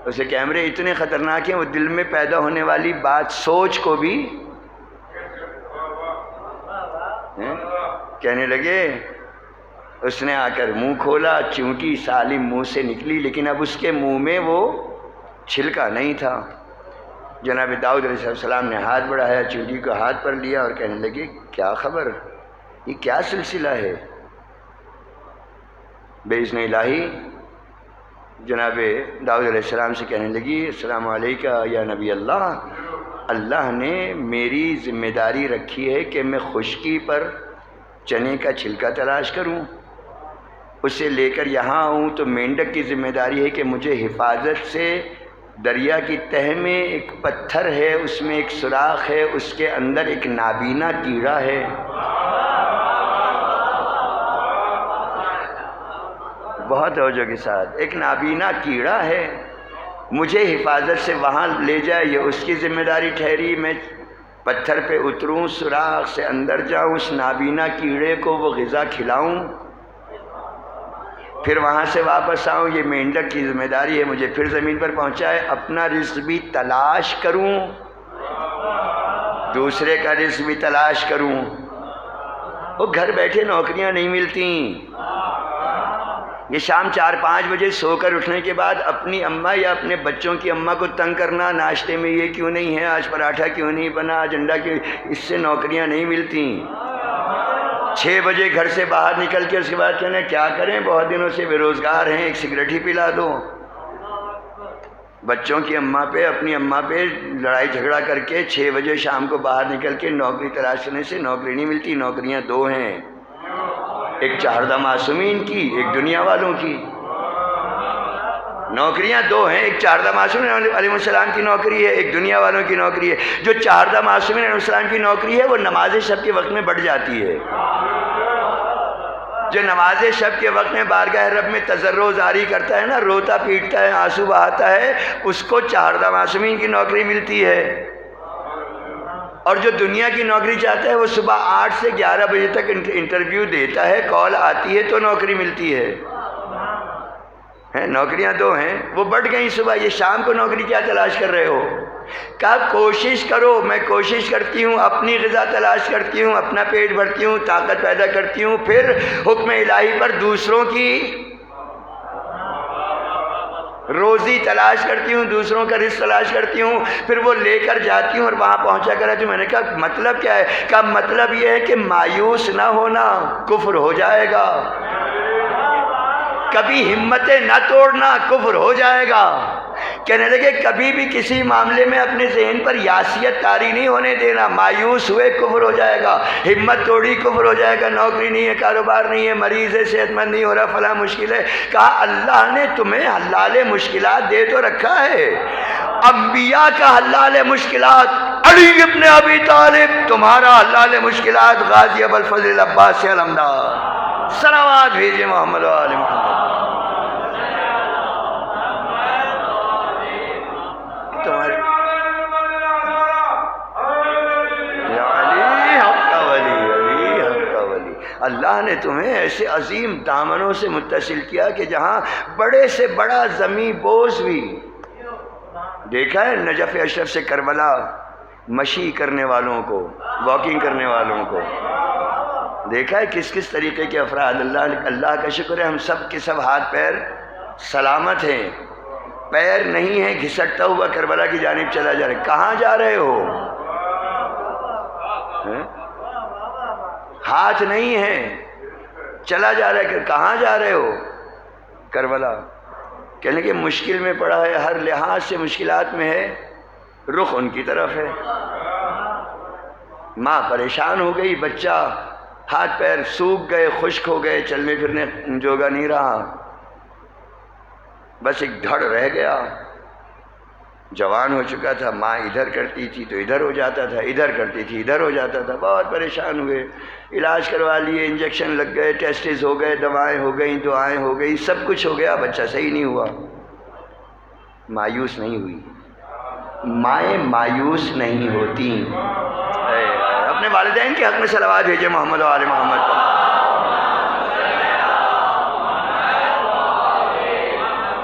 اس کے کیمرے اتنے خطرناک ہیں، وہ دل میں پیدا ہونے والی بات، سوچ کو بھی کہنے لگے۔ اس نے آ کر منہ کھولا، چیونٹی سالم منہ سے نکلی، لیکن اب اس کے منہ میں وہ چھلکا نہیں تھا۔ جناب داؤد علیہ السلام نے ہاتھ بڑھایا، چیونٹی کو ہاتھ پر لیا اور کہنے لگے کیا خبر، یہ کیا سلسلہ ہے؟ باذن الہی جناب داؤد علیہ السلام سے کہنے لگی السلام علیکہ یا نبی اللہ، اللہ نے میری ذمہ داری رکھی ہے کہ میں خشکی پر چنے کا چھلکا تلاش کروں، اسے لے کر یہاں آؤں، تو مینڈک کی ذمہ داری ہے کہ مجھے حفاظت سے دریا کی تہہ میں ایک پتھر ہے، اس میں ایک سوراخ ہے، اس کے اندر ایک نابینا کیڑا ہے۔ بہت توجہ کے ساتھ، ایک نابینا کیڑا ہے، مجھے حفاظت سے وہاں لے جائے، یہ اس کی ذمہ داری ٹھہری۔ میں پتھر پہ اتروں، سوراخ سے اندر جاؤں، اس نابینا کیڑے کو وہ غذا کھلاؤں، پھر وہاں سے واپس آؤں، یہ مینڈک کی ذمہ داری ہے، مجھے پھر زمین پر پہنچائے، اپنا رزق بھی تلاش کروں، دوسرے کا رزق بھی تلاش کروں۔ وہ گھر بیٹھے نوکریاں نہیں ملتیں۔ یہ شام 4-5 بجے سو کر اٹھنے کے بعد اپنی اماں یا اپنے بچوں کی اماں کو تنگ کرنا، ناشتے میں یہ کیوں نہیں ہے، آج پراٹھا کیوں نہیں بنا، آج انڈا کیوں، اس سے نوکریاں نہیں ملتیں۔ 6 بجے گھر سے باہر نکل کے اس کے بعد کہنا کیا کریں، بہت دنوں سے بے روزگار ہیں، ایک سگریٹ ہی پلا دو۔ بچوں کی اماں پہ، اپنی اماں پہ لڑائی جھگڑا کر کے 6 بجے شام کو باہر نکل کے نوکری تلاش کرنے سے نوکری نہیں ملتی۔ نوکریاں 2 ہیں، ایک چہاردہ معصومین کی، ایک دنیا والوں کی۔ نوکریاں 2 ہیں، ایک چہاردہ معصومین علیہ السلام کی نوکری ہے، ایک دنیا والوں کی نوکری ہے۔ جو چہاردہ معصومین علیہ السلام کی نوکری ہے وہ نماز شب کے وقت میں بڑھ جاتی ہے۔ جو نماز شب کے وقت میں بارگاہ رب میں تضرع زاری کرتا ہے نا، روتا پیٹتا ہے، آنسو بہاتا ہے، اس کو چہاردہ معصومین کی نوکری ملتی ہے۔ اور جو دنیا کی نوکری چاہتا ہے وہ صبح 8 سے 11 بجے تک انٹرویو دیتا ہے، کال آتی ہے تو نوکری ملتی ہے۔ نوکریاں 2 ہیں، وہ بڑھ گئیں صبح، یہ شام کو نوکری کیا تلاش کر رہے ہو؟ کہا کوشش کرو، میں کوشش کرتی ہوں، اپنی غذا تلاش کرتی ہوں، اپنا پیٹ بھرتی ہوں، طاقت پیدا کرتی ہوں، پھر حکم الہی پر دوسروں کی روزی تلاش کرتی ہوں، دوسروں کا رزق تلاش کرتی ہوں، پھر وہ لے کر جاتی ہوں اور وہاں پہنچا کر آتی ہوں۔ میں نے کہا مطلب کیا ہے؟ کہا مطلب یہ ہے کہ مایوس نہ ہونا، کفر ہو جائے گا، کبھی ہمتیں نہ توڑنا، کفر ہو جائے گا۔ کہنے لگے کبھی بھی کسی معاملے میں اپنے ذہن پر یاسیت طاری نہیں ہونے دینا، مایوس ہوئے کفر ہو جائے گا، ہمت توڑی کفر ہو جائے گا، نوکری نہیں ہے، کاروبار نہیں ہے، مریض ہے، صحت مند نہیں ہو رہا، فلاں مشکل ہے۔ کہا اللہ نے تمہیں حلال مشکلات دے تو رکھا ہے، انبیاء کا حلال مشکلات علی ابن ابی طالب، تمہارا حلال مشکلات غازی ابوالفضل عباس علمدار۔ صلوات بھیجے محمد و آل محمد۔ اللہ نے تمہیں ایسے عظیم دامنوں سے متصل کیا کہ جہاں بڑے سے بڑا زمین بوجھ بھی، دیکھا ہے نجف اشرف سے کربلا مشی کرنے والوں کو، واکنگ کرنے والوں کو دیکھا ہے، کس کس طریقے کے افراد۔ اللہ کا شکر ہے ہم سب کے سب ہاتھ پیر سلامت ہیں، پیر نہیں ہے گھسٹتا ہوا کربلا کی جانب چلا جا رہا ہے۔ کہاں جا رہے ہو؟ ہاتھ نہیں ہے، چلا جا رہا ہے کہ کہاں جا رہے ہو؟ کربلا۔ کہنے کہ مشکل میں پڑا ہے، ہر لحاظ سے مشکلات میں ہے، رخ ان کی طرف ہے۔ ماں پریشان ہو گئی، بچہ ہاتھ پیر سوکھ گئے، خشک ہو گئے، چلنے پھرنے جوگا نہیں رہا، بس ایک دھڑ رہ گیا۔ جوان ہو چکا تھا، ماں ادھر کرتی تھی تو ادھر ہو جاتا تھا، ادھر کرتی تھی ادھر ہو جاتا تھا، بہت پریشان ہوئے، علاج کروا لیے، انجیکشن لگ گئے، ٹیسٹز ہو گئے، دوائیں ہو گئیں، دعائیں ہو گئی، سب کچھ ہو گیا، بچہ صحیح نہیں ہوا۔ مایوس نہیں ہوئی، مائیں مایوس نہیں ہوتی۔ اپنے والدین کے حق میں صلوات بھیجے محمد و آل محمد۔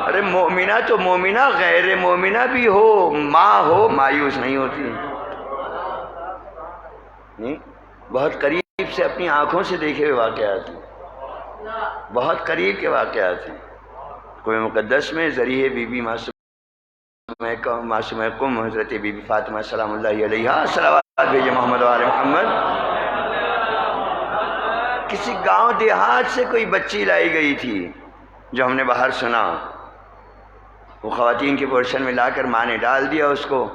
ارے مومنہ تو مومنہ، غیر مومنہ بھی ہو، ماں ہو، مایوس نہیں ہوتی۔ نہیں، بہت قریب سے اپنی آنکھوں سے دیکھے ہوئے واقعات ہیں، بہت قریب کے واقعات ہیں۔ کوئی مقدس میں ذریعہ بی بی معصومہ قم حضرت بی بی فاطمہ سلام اللہ علیہا، صلوات بھیجے محمد و آل محمد۔ کسی گاؤں دیہات سے کوئی بچی لائی گئی تھی، جو ہم نے باہر سنا، وہ خواتین کے پورشن میں لا کر ماں نے ڈال دیا اس کو،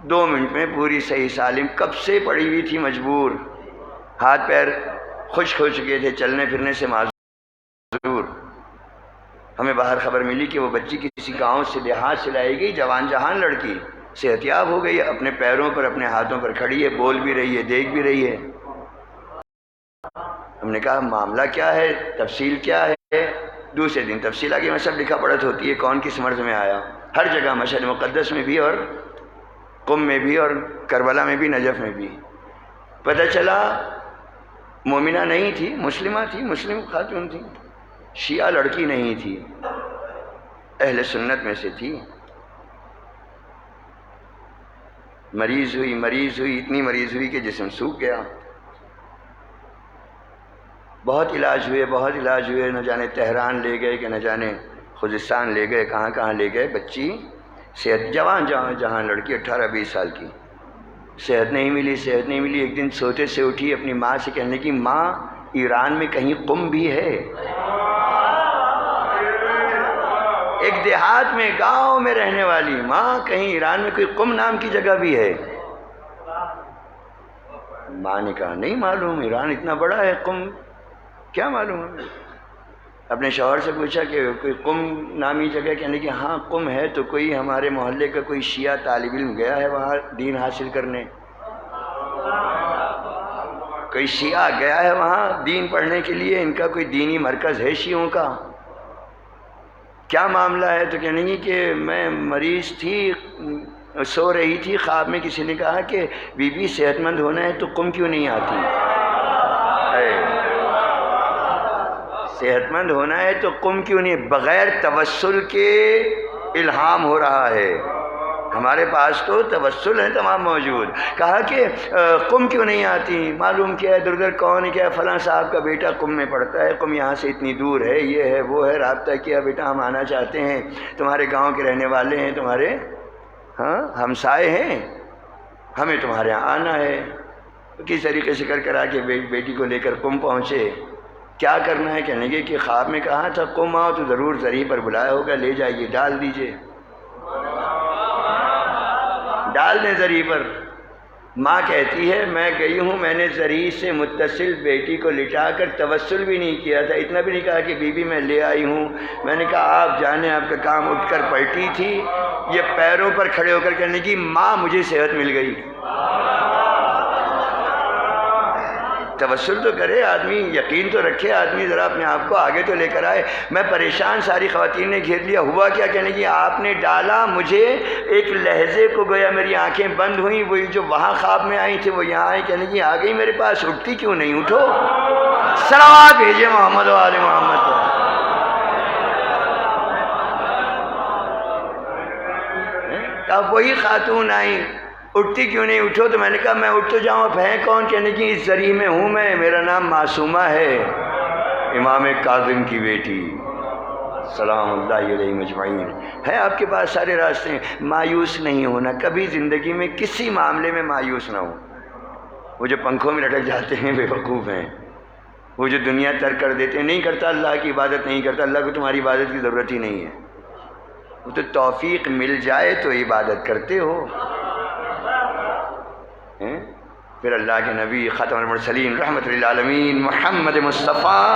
2 منٹ میں پوری صحیح سالم، کب سے پڑی ہوئی تھی مجبور، ہاتھ پیر خشک ہو چکے تھے، چلنے پھرنے سے معذور۔ ہمیں باہر خبر ملی کہ وہ بچی کسی گاؤں سے دیہات سے لائی گئی، جوان جہان لڑکی، صحت یاب ہو گئی، اپنے پیروں پر اپنے ہاتھوں پر کھڑی ہے، بول بھی رہی ہے، دیکھ بھی رہی ہے۔ ہم نے کہا معاملہ کیا ہے، تفصیل کیا ہے؟ دوسرے دن تفصیل آگے میں سب لکھا پڑھت ہوتی ہے، کون کس مرض میں آیا، ہر جگہ مشہد مقدس میں بھی اور قم میں بھی اور کربلا میں بھی، نجف میں بھی۔ پتہ چلا مومنہ نہیں تھی، مسلمہ تھی، مسلم خاتون تھی، شیعہ لڑکی نہیں تھی، اہل سنت میں سے تھی۔ مریض ہوئی، اتنی مریض ہوئی کہ جسم سوکھ گیا۔ بہت علاج ہوئے، نہ جانے تہران لے گئے کہ نہ جانے خوزستان لے گئے، کہاں کہاں لے گئے۔ بچی صحت، جہاں لڑکی 18-20 سال کی، صحت نہیں ملی۔ ایک دن سوتے سے اٹھی، اپنی ماں سے کہنے کی، ماں ایران میں کہیں قم بھی ہے؟ ایک دیہات میں، گاؤں میں رہنے والی ماں، کہیں ایران میں کوئی قم نام کی جگہ بھی ہے؟ ماں نے کہا نہیں معلوم، ایران اتنا بڑا ہے، قم کیا معلوم ہے۔ اپنے شوہر سے پوچھا کہ کوئی قم نامی جگہ، کہنے کہ ہاں قم ہے، تو کوئی ہمارے محلے کا کوئی شیعہ طالب علم گیا ہے وہاں دین حاصل کرنے، کوئی شیعہ گیا ہے وہااں دین پڑھنے کے لیے، ان کا کوئی دینی مرکز ہے شیعوں کا، کیا معاملہ ہے؟ تو کہنے گی کہ میں مریض تھی، سو رہی تھی، خواب میں کسی نے کہا کہ بی بی صحت مند ہونا ہے تو قم کیوں نہیں آتی؟ صحت مند ہونا ہے تو قم کیوں نہیں؟ بغیر توسل کے الہام ہو رہا ہے، ہمارے پاس تو توسل ہے تمام موجود۔ کہا کہ قم کیوں نہیں آتی؟ معلوم کیا ہے، در کون ہے، کیا فلاں صاحب کا بیٹا قم میں پڑھتا ہے، قم یہاں سے اتنی دور ہے، یہ ہے وہ ہے، رابطہ کیا، بیٹا ہم آنا چاہتے ہیں، تمہارے گاؤں کے رہنے والے ہیں، تمہارے ہمسائے ہیں، ہمیں تمہارے یہاں آنا ہے۔ کس طریقے سے کر آ کے بیٹی کو لے کر قم پہنچے، کیا کرنا ہے؟ کہنے کے کہ خواب میں کہا تھا قم آؤ، تو ضرور زری پر بلایا ہوگا، لے جائیے ڈال دیجئے، ڈال دیں زری پر۔ ماں کہتی ہے میں گئی ہوں، میں نے زری سے متصل بیٹی کو لٹا کر توسل بھی نہیں کیا تھا، اتنا بھی نہیں کہا کہ بی بی میں لے آئی ہوں، میں نے کہا آپ جانے، آپ کا کام، اٹھ کر پلٹی تھی، یہ پیروں پر کھڑے ہو کر کہنے کی ماں مجھے صحت مل گئی۔ توسل تو کرے آدمی، یقین تو رکھے آدمی، ذرا اپنے آپ کو آگے تو لے کر آئے۔ میں پریشان، ساری خواتین نے گھیر لیا، ہوا کیا؟ کہنے کی آپ نے ڈالا مجھے، ایک لہجے کو گویا میری آنکھیں بند ہوئیں، وہی جو وہاں خواب میں آئی تھی وہ یہاں آئی، کہنے کی آ گئی میرے پاس، اٹھتی کیوں نہیں؟ اٹھو، صلوات بھیجے محمد و آل محمد کو۔ اب وہی خاتون آئیں، اٹھتی کیوں نہیں؟ اٹھو۔ تو میں نے کہا میں اٹھ تو جاؤں، اب ہیں کون؟ کہنے کی اس زری میں ہوں میں، میرا نام معصومہ ہے، امام کاظم کی بیٹی سلام اللہ علیہ مجمعین ہے، آپ کے پاس سارے راستے ہیں۔ مایوس نہیں ہونا، کبھی زندگی میں کسی معاملے میں مایوس نہ ہو۔ وہ جو پنکھوں میں لٹک جاتے ہیں بے وقوف ہیں، وہ جو دنیا ترک کر دیتے ہیں، نہیں کرتا اللہ کی عبادت، نہیں کرتا، اللہ کو تمہاری عبادت کی ضرورت ہی نہیں ہے، وہ تو توفیق مل جائے تو عبادت کرتے ہو۔ پھر اللہ کے نبی خاتم المرسلین رحمت للعالمین محمد مصطفیٰ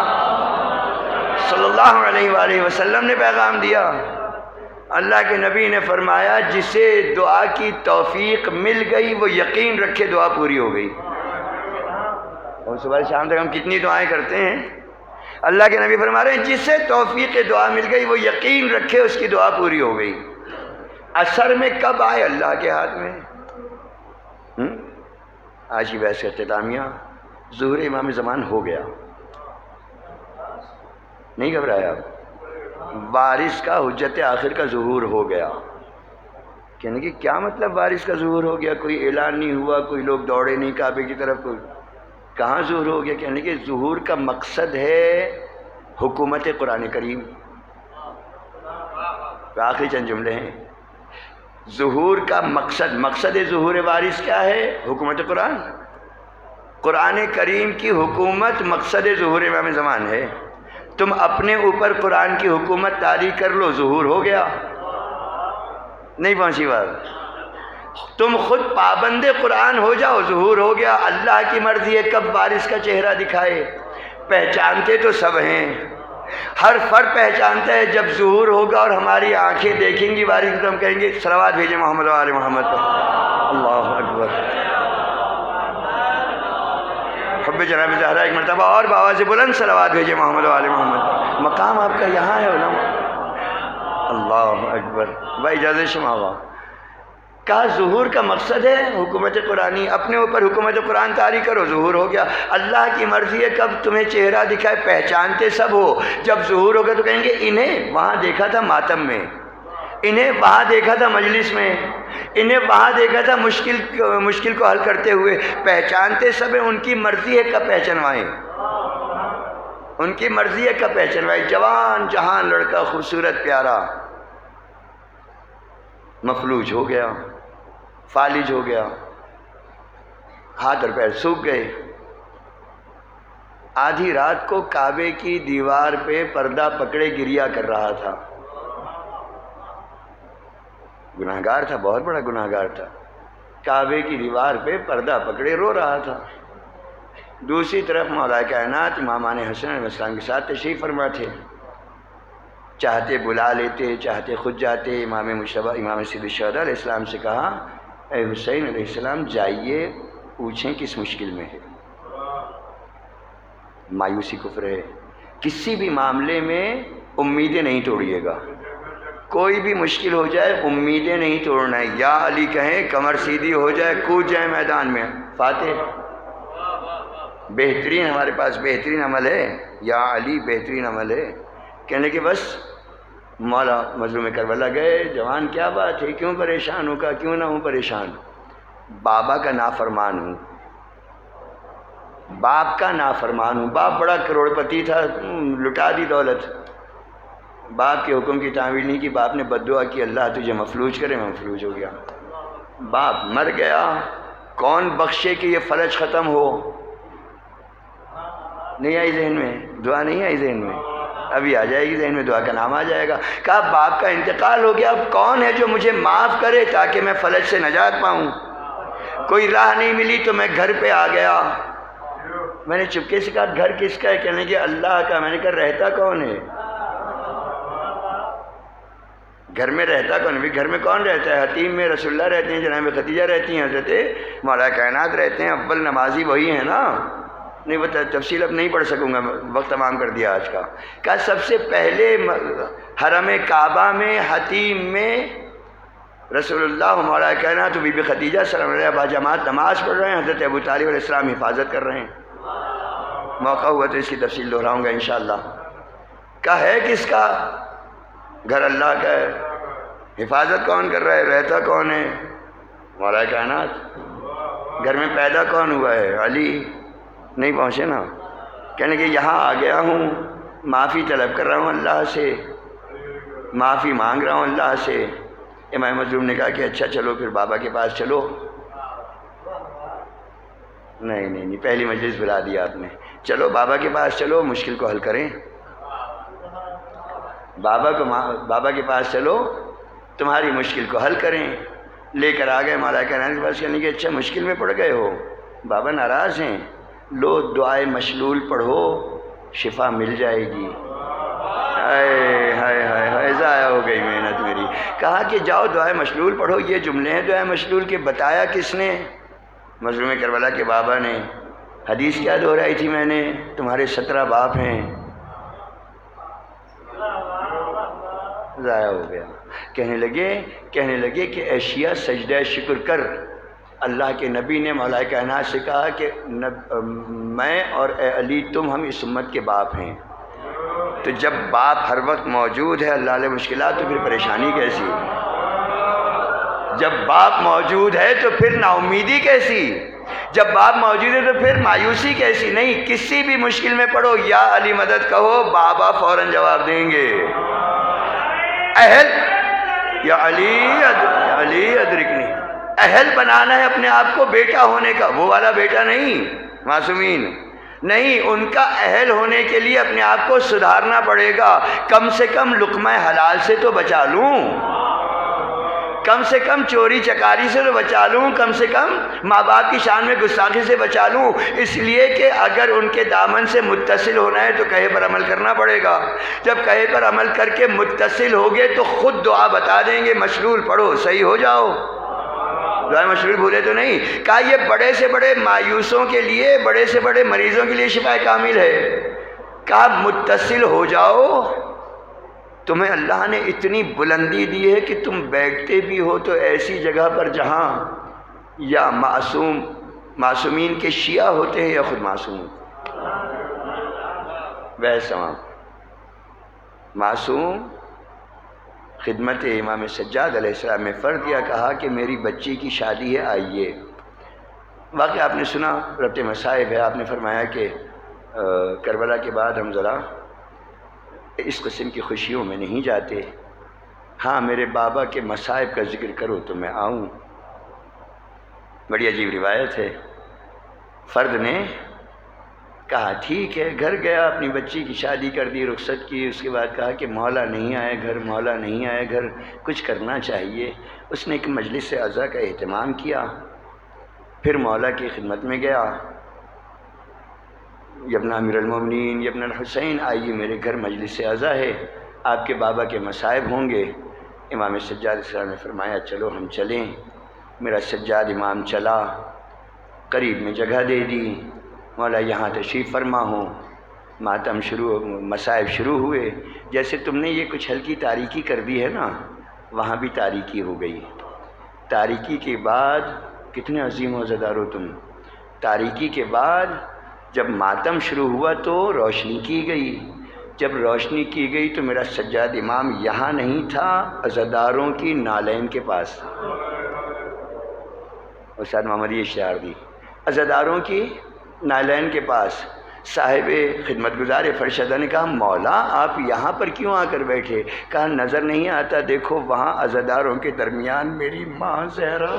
صلی اللہ علیہ وآلہ وسلم نے پیغام دیا۔ اللہ کے نبی نے فرمایا جسے دعا کی توفیق مل گئی وہ یقین رکھے دعا پوری ہو گئی۔ اور صبح شام تک ہم کتنی دعائیں کرتے ہیں، اللہ کے نبی فرما رہے ہیں جسے توفیق دعا مل گئی وہ یقین رکھے اس کی دعا پوری ہو گئی۔ اثر میں کب آئے؟ اللہ کے ہاتھ میں۔ آج کی بحث کا اختتامیہ، ظہور امام زمان ہو گیا، نہیں گھبرایا آپ، وارث کا حجت آخر کا ظہور ہو گیا۔ کہنے کہ کیا مطلب وارث کا ظہور ہو گیا؟ کوئی اعلان نہیں ہوا، کوئی لوگ دوڑے نہیں کعبے کی طرف، کوئی کہاں ظہور ہو گیا؟ کہنے کہ ظہور کا مقصد ہے حکومت قرآن کریم۔ آخری چند جملے ہیں، ظہور کا مقصد ظہور وارث کیا ہے؟ حکومت قرآن، قرآن کریم کی حکومت مقصد ظہور امام زمان ہے۔ تم اپنے اوپر قرآن کی حکومت طاری کر لو، ظہور ہو گیا۔ نہیں پہنچی بات؟ تم خود پابند قرآن ہو جاؤ، ظہور ہو گیا۔ اللہ کی مرضی ہے کب وارث کا چہرہ دکھائے، پہچانتے تو سب ہیں، ہر فرد پہچانتا ہے جب ظہور ہوگا اور ہماری آنکھیں دیکھیں گی وارث تو ہم کہیں گے صلوات بھیجے محمد و آل محمد پر۔ اللہ اکبر، حب جناب زہرا ایک مرتبہ اور بآواز بلند صلوات بھیجے محمد و آل محمد پر۔ مقام آپ کا یہاں ہے علماء۔ اللہ اکبر، با اجازت شما ہوا کہا ظہور کا مقصد ہے حکومت قرآنی، اپنے اوپر حکومت قرآن طاری کرو، ظہور ہو گیا۔ اللہ کی مرضی ہے کب تمہیں چہرہ دکھائے، پہچانتے سب ہو۔ جب ظہور ہوگا تو کہیں گے انہیں وہاں دیکھا تھا ماتم میں، انہیں وہاں دیکھا تھا مجلس میں، انہیں وہاں دیکھا تھا مشکل کو حل کرتے ہوئے۔ پہچانتے سب ہیں، ان کی مرضی ہے کب پہچانوائیں، ان کی مرضی ہے کب پہچانوائیں۔ جوان جہان لڑکا خوبصورت پیارا مفلوج ہو گیا، فالج ہو گیا، ہاتھ اور پیر سوکھ گئے۔ آدھی رات کو کعبے کی دیوار پہ پردہ پکڑے گریا کر رہا تھا، گناہگار تھا، بہت بڑا گناہگار تھا، کعبے کی دیوار پہ پردہ پکڑے رو رہا تھا۔ دوسری طرف مولا کائنات امامان حسن علیہ السلام کے ساتھ تشریف فرما تھے، چاہتے بلا لیتے، چاہتے خود جاتے۔ امام مشتبہ امام سید الشہداء علیہ السلام سے کہا اے حسین علیہ السلام جائیے پوچھیں کس مشکل میں ہے۔ مایوسی کفر ہے، کسی بھی معاملے میں امیدیں نہیں توڑیے گا، کوئی بھی مشکل ہو جائے امیدیں نہیں توڑنا ہے۔ یا علی کہیں کمر سیدھی ہو جائے، کود جائے میدان میں، فاتح۔ بہترین ہمارے پاس بہترین عمل ہے، یا علی بہترین عمل ہے۔ کہنے کہ بس مولا مظلوم کربلا گئے، جوان کیا بات ہے، کیوں پریشان ہوں؟ کا کیوں نہ ہوں پریشان، بابا کا نافرمان ہوں، باپ کا نافرمان ہوں۔ باپ بڑا کروڑ پتی تھا، لٹا دی دولت، باپ کے حکم کی تعمیل نہیں کی، باپ نے بد دعا کی اللہ تجھے مفلوج کرے، میں مفلوج ہو گیا۔ باپ مر گیا، کون بخشے کہ یہ فلج ختم ہو؟ نہیں آئی ذہن میں؟ دعا نہیں آئی ذہن میں؟ ابھی آ جائے گی ذہن میں، دعا کا نام آ جائے گا۔ کہا باپ کا انتقال ہو گیا، اب کون ہے جو مجھے معاف کرے تاکہ میں فلج سے نجات پاؤں؟ کوئی راہ نہیں ملی تو میں گھر پہ آ گیا۔ میں نے چپکے سے کہا گھر کس کا ہے؟ کہنے کہ اللہ کا۔ میں نے کہا رہتا کون ہے؟ گھر میں رہتا کون ہے؟ گھر میں کون رہتا ہے؟ حتیم میں رسول اللہ رہتے ہیں، جناب خدیجہ رہتی ہیں، حضرت مولا کائنات رہتے ہیں، اول نمازی وہی ہیں نا۔ نہیں بتا تفصیل اب نہیں پڑھ سکوں گا، وقت تمام کر دیا آج کا۔ کہا سب سے پہلے حرم کعبہ میں حتیم میں رسول اللہ مولا کائنات بی بی خدیجہ صلی اللہ علیہ وسلم باجماعت نماز پڑھ رہے ہیں، حضرت ابو طالب علیہ السلام حفاظت کر رہے ہیں۔ موقع ہوا تو اس کی تفصیل دہراؤں گا انشاءاللہ۔ کہا ہے کس کا؟ گھر اللہ کا ہے۔ حفاظت کون کر رہا ہے؟ رہتا کون ہے؟ مولا کائنات۔ گھر میں پیدا کون ہوا ہے؟ علی۔ نہیں پہنچے نا؟ کہنے کہ یہاں آ گیا ہوں، معافی طلب کر رہا ہوں اللہ سے، معافی مانگ رہا ہوں اللہ سے۔ امام مظلوم نے کہا کہ اچھا چلو پھر بابا کے پاس چلو۔ نہیں، پہلی مجلس بلا دیا آپ نے۔ چلو بابا کے پاس چلو، مشکل کو حل کریں۔ بابا کے پاس چلو، تمہاری مشکل کو حل کریں۔ لے کر آ گئے مولا کائنات کے پاس۔ کہنے کہ اچھا مشکل میں پڑ گئے ہو، بابا ناراض ہیں، لو دعائے مشلول پڑھو، شفا مل جائے گی۔ ہائے ہائے ہائے ہائے، ضائع ہو گئی محنت میری۔ کہا کہ جاؤ دعائے مشلول پڑھو۔ یہ جملے ہیں دعائے مشلول کے، بتایا کس نے؟ مظلوم کربلا کے بابا نے۔ حدیث کیا دہرائی تھی میں نے؟ تمہارے 17 باپ ہیں۔ ضائع ہو گیا۔ کہنے لگے کہ اے شیعہ سجدہ شکر کر۔ اللہ کے نبی نے مولا کائنات سے کہا کہ میں اور اے علی تم ہم اس امت کے باپ ہیں۔ تو جب باپ ہر وقت موجود ہے اللہ علیہ مشکلات، تو پھر پریشانی کیسی؟ جب باپ موجود ہے تو پھر نا امیدی کیسی؟ جب باپ موجود ہے تو پھر مایوسی کیسی؟ نہیں، کسی بھی مشکل میں پڑو یا علی مدد کہو، بابا فوراً جواب دیں گے۔ اہل یا علی ادرکنی، اہل بنانا ہے اپنے آپ کو بیٹا ہونے کا، وہ والا بیٹا نہیں معصومین نہیں، ان کا اہل ہونے کے لیے اپنے آپ کو سدھارنا پڑے گا۔ کم سے کم لقمہ حلال سے تو بچا لوں، کم سے کم چوری چکاری سے تو بچا لوں، کم سے کم ماں باپ کی شان میں گستاخی سے بچا لوں۔ اس لیے کہ اگر ان کے دامن سے متصل ہونا ہے تو کہے پر عمل کرنا پڑے گا۔ جب کہے پر عمل کر کے متصل ہوگے تو خود دعا بتا دیں گے، مشلول پڑھو صحیح ہو جاؤ۔ دعائیں مشلول بھولے تو نہیں۔ کہا یہ بڑے سے بڑے مایوسوں کے لیے، بڑے سے بڑے مریضوں کے لیے شفا کامل ہے۔ کہا متصل ہو جاؤ، تمہیں اللہ نے اتنی بلندی دی ہے کہ تم بیٹھتے بھی ہو تو ایسی جگہ پر جہاں یا معصومین کے شیعہ ہوتے ہیں یا خود معصوم ویسا معصوم خدمت امام سجاد علیہ السلام میں فرض دیا، کہا کہ میری بچی کی شادی ہے آئیے۔ واقعہ آپ نے سنا، ربط مصائب ہے۔ آپ نے فرمایا کہ کربلا کے بعد ہم ذرا اس قسم کی خوشیوں میں نہیں جاتے، ہاں میرے بابا کے مصائب کا ذکر کرو تو میں آؤں۔ بڑی عجیب روایت ہے۔ فرد نے کہا ٹھیک ہے، گھر گیا، اپنی بچی کی شادی کر دی، رخصت کی، اس کے بعد کہا کہ مولا نہیں آئے گھر، مولا نہیں آئے گھر، کچھ کرنا چاہیے۔ اس نے ایک مجلس عزا کا اہتمام کیا، پھر مولا کی خدمت میں گیا، یبن امیر المومنین، یبن الحسین، آئیے میرے گھر مجلس عزا ہے، آپ کے بابا کے مصائب ہوں گے۔ امام سجاد علیہ السلام نے فرمایا چلو ہم چلیں۔ میرا سجاد امام چلا، قریب میں جگہ دے دی، مولا یہاں تشریف فرما ہوں۔ ماتم مصائب شروع ہوئے۔ جیسے تم نے یہ کچھ ہلکی تاریکی کر دی ہے نا، وہاں بھی تاریکی ہو گئی۔ تاریکی کے بعد کتنے عظیم و عزادارو تم، تاریکی کے بعد جب ماتم شروع ہوا تو روشنی کی گئی۔ جب روشنی کی گئی تو میرا سجاد امام یہاں نہیں تھا، عزاداروں کی نالین کے پاس۔ استاد محمد یہ اشعار دی، عزاداروں کی نالین کے پاس۔ صاحب خدمت گزار فرشدہ نے کہا مولا آپ یہاں پر کیوں آ کر بیٹھے؟ کہا نظر نہیں آتا، دیکھو وہاں عزاداروں کے درمیان میری ماں زہرا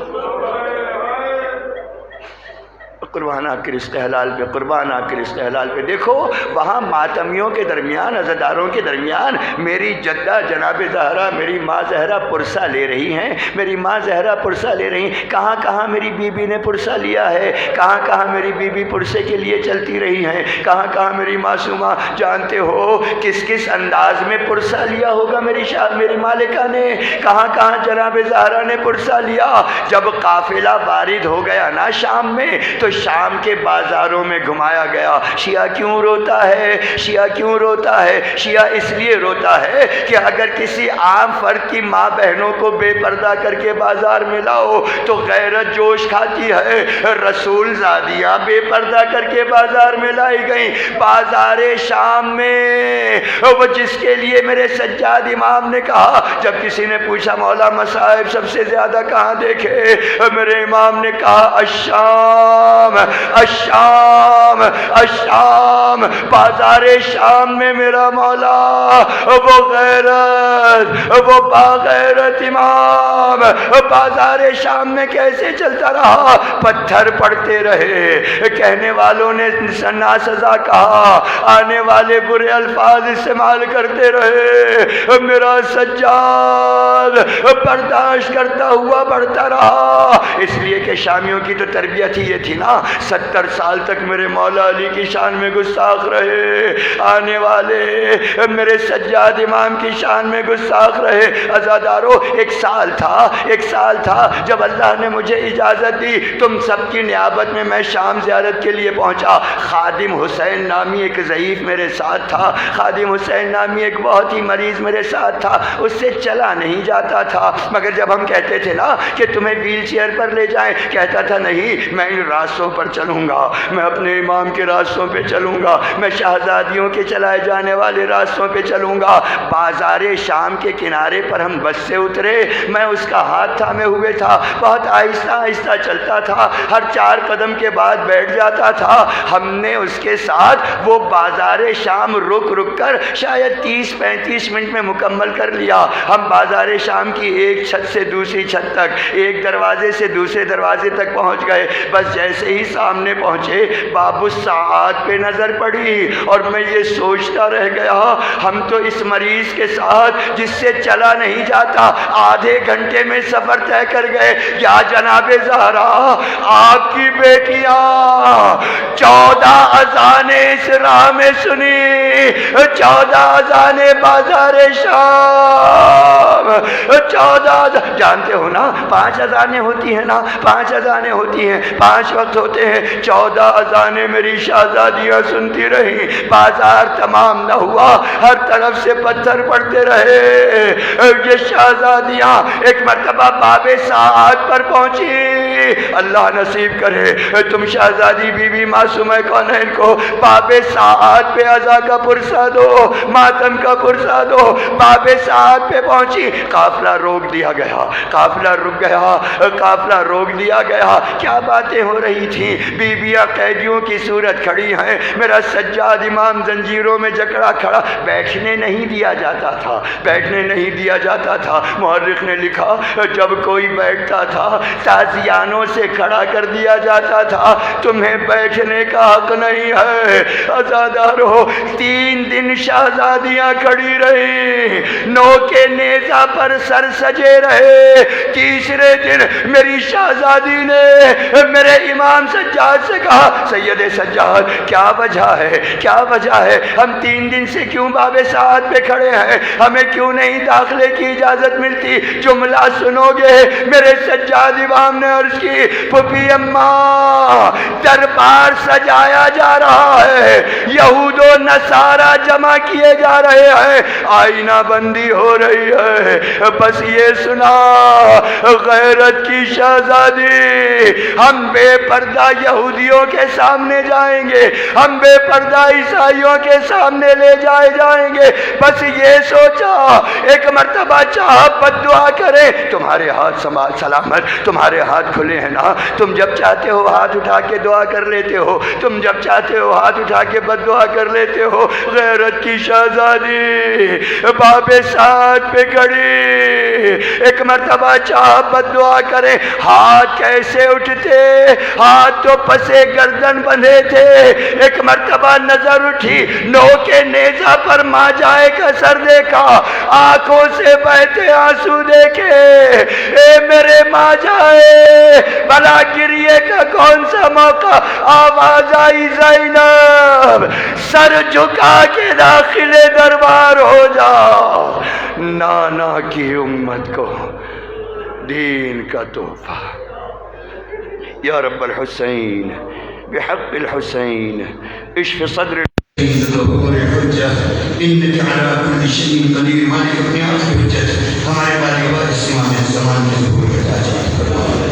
قربان آپ کے رزق حلال پہ، قربان آپ کے رزق حلال پہ۔ دیکھو وہاں ماتمیوں کے درمیان، عزاداروں کے درمیان میری جدہ جناب زہرا، میری ماں زہرا پرسہ لے رہی ہیں، میری ماں زہرا پرسہ لے رہی ہیں۔ کہاں کہاں میری بیوی نے پرسہ لیا ہے، کہاں کہاں میری بیوی پرسے کے لیے چلتی رہی ہیں، کہاں کہاں میری معصومہ جانتے ہو کس کس انداز میں پرسہ لیا ہوگا میری مالکہ نے، کہاں کہاں جناب زہرا نے پرسہ لیا۔ جب قافلہ وارد ہو گیا نا شام میں، تو شام کے بازاروں میں گھمایا گیا۔ شیعہ کیوں روتا ہے؟ شیعہ کیوں روتا ہے؟ شیعہ اس لیے روتا ہے کہ اگر کسی عام فرد کی ماں بہنوں کو بے پردہ کر کے بازار میں لاؤ تو غیرت جوش کھاتی ہے۔ رسول زادیاں بے پردہ کر کے بازار میں لائی گئیں، بازار شام میں، وہ جس کے لیے میرے سجاد امام نے کہا، جب کسی نے پوچھا مولا مصائب سب سے زیادہ کہاں دیکھے، میرے امام نے کہا الشام، الشام، الشام، بازار شام میں میرا مولا، وہ غیرت، وہ باغیرت امام بازار شام میں کیسے چلتا رہا؟ پتھر پڑتے رہے، کہنے والوں نے ناسزا کہا، آنے والے برے الفاظ استعمال کرتے رہے، میرا سجاد برداشت کرتا ہوا بڑھتا رہا۔ اس لیے کہ شامیوں کی تو تربیت ہی یہ تھی نا، 70 سال تک میرے مولا علی کی شان میں گستاخ رہے، آنے والے میرے سجاد امام کی شان میں گستاخ رہے۔ عزادارو ایک سال تھا جب اللہ نے مجھے اجازت دی، تم سب کی نیابت میں میں شام زیارت کے لیے پہنچا۔ خادم حسین نامی ایک ضعیف میرے ساتھ تھا، خادم حسین نامی ایک بہت ہی مریض میرے ساتھ تھا، اس سے چلا نہیں جاتا تھا، مگر جب ہم کہتے تھے نا کہ تمہیں ویل چیئر پر لے جائیں، کہتا تھا نہیں میں ان راستوں پر چلوں گا، میں اپنے امام کے راستوں پہ چلوں گا، میں شہزادیوں کے چلائے جانے والے راستوں پہ چلوں گا۔ بازار شام کے کنارے پر ہم بس سے اترے، میں اس کا ہاتھ تھامے ہوئے تھا، بہت آہستہ آہستہ چلتا تھا، ہر 4 قدم کے بعد بیٹھ جاتا تھا۔ ہم نے اس کے ساتھ وہ بازار شام رک کر شاید 30-35 منٹ میں مکمل کر لیا۔ ہم بازار شام کی ایک چھت سے دوسری چھت تک، ایک دروازے سے دوسرے دروازے تک پہنچ گئے۔ بس جیسے ہی سامنے پہنچے باب الساعات پہ نظر پڑی اور میں یہ سوچتا رہ گیا، ہم تو اس مریض کے ساتھ جس سے چلا نہیں جاتا آدھے گھنٹے میں سفر طے کر گئے۔ یا جناب زہرا آپ کی بیٹیاں 14 اذانیں اس راہ میں سنی، 14 اذانیں بازار شام، 14 جانتے ہو نا 5 اذانیں ہوتی ہیں نا، 5 اذانیں ہوتی ہیں، 5 وقت ہوتے ہیں، 14 اذانیں میری شہزادیاں سنتی رہیں، بازار تمام نہ ہوا، ہر طرف سے پتھر پڑتے رہے۔ یہ شہزادیاں ایک مرتبہ باب ساعات پر پہنچی، اللہ نصیب کرے تم شہزادی بی بی معصومہ کونین کو باب ساعات پہ عزا کا پرسہ دو، ماتم کا پرسہ دو۔ باب ساعات پہ پہنچی، قافلہ روک دیا گیا، قافلہ رک گیا، قافلہ روک دیا گیا۔ کیا باتیں ہو رہی تھیں، بیویاں قیدیوں کی صورت کھڑی ہیں، میرا سجاد امام زنجیروں میں جکڑا کھڑا، بیٹھنے نہیں دیا جاتا تھا، بیٹھنے نہیں دیا جاتا تھا۔ مورخ نے لکھا جب کوئی بیٹھتا تھا تازیانوں سے کھڑا کر دیا جاتا تھا، تمہیں بیٹھنے کا حق نہیں ہے۔ عزادارو 3 دن شہزادیاں کھڑی رہی، نو کے نیزہ پر سر سجے رہے۔ تیسرے دن میری شہزادی نے میرے امام سجاد سے کہا، سید سجاد کیا وجہ ہے، کیا وجہ ہے، ہم 3 دن سے کیوں باب ساعت پہ کھڑے ہیں، ہمیں کیوں نہیں داخلے کی اجازت ملتی؟ جملہ سنو گے۔ میرے سجاد امام نے عرض کی، پھپھی اماں دربار سجایا جا رہا ہے، یہود و نصارہ جمع کیے جا رہے ہیں، آئینہ بندی ہو رہی ہے، بس یہ سنا غیرت کی شہزادی، ہم بے پردہ یہودیوں کے سامنے جائیں گے، ہم بے پردہ عیسائیوں کے سامنے لے جائیں گے، بس یہ سوچا ایک مرتبہ چاہ بد دعا کرے، تمہارے ہاتھ سلامت، تمہارے ہاتھ کھلے ہیں نا، تم جب چاہتے ہو ہاتھ اٹھا کے دعا کر لیتے ہو، تم جب چاہتے ہو ہاتھ اٹھا کے بد دعا کر لیتے ہو۔ غیرت کی شہزادی باب ساعت پہ کھڑی، ایک مرتبہ چاہ بد دعا کرے، ہاتھ کیسے اٹھتے، ہاتھ ہاتھ تو پسے گردن بندھے تھے، ایک مرتبہ نظر اٹھی، نو کے نیزہ پر ماجائے کا سر دیکھا، آنکھوں سے بہتے آنسو دیکھے، اے میرے ماجائے بھلا گریے کا کون سا موقع؟ آواز آئی زینب سر جھکا کے داخل دربار ہو جا، نانا کی امت کو دین کا تحفہ۔ یا رب الحسین بحق الحسین اشف صدر انك على كل شيء قدير، مالك ابن عبد الحجة ہمارے والد وارث امام الزمان میں ظہور بتا جائے۔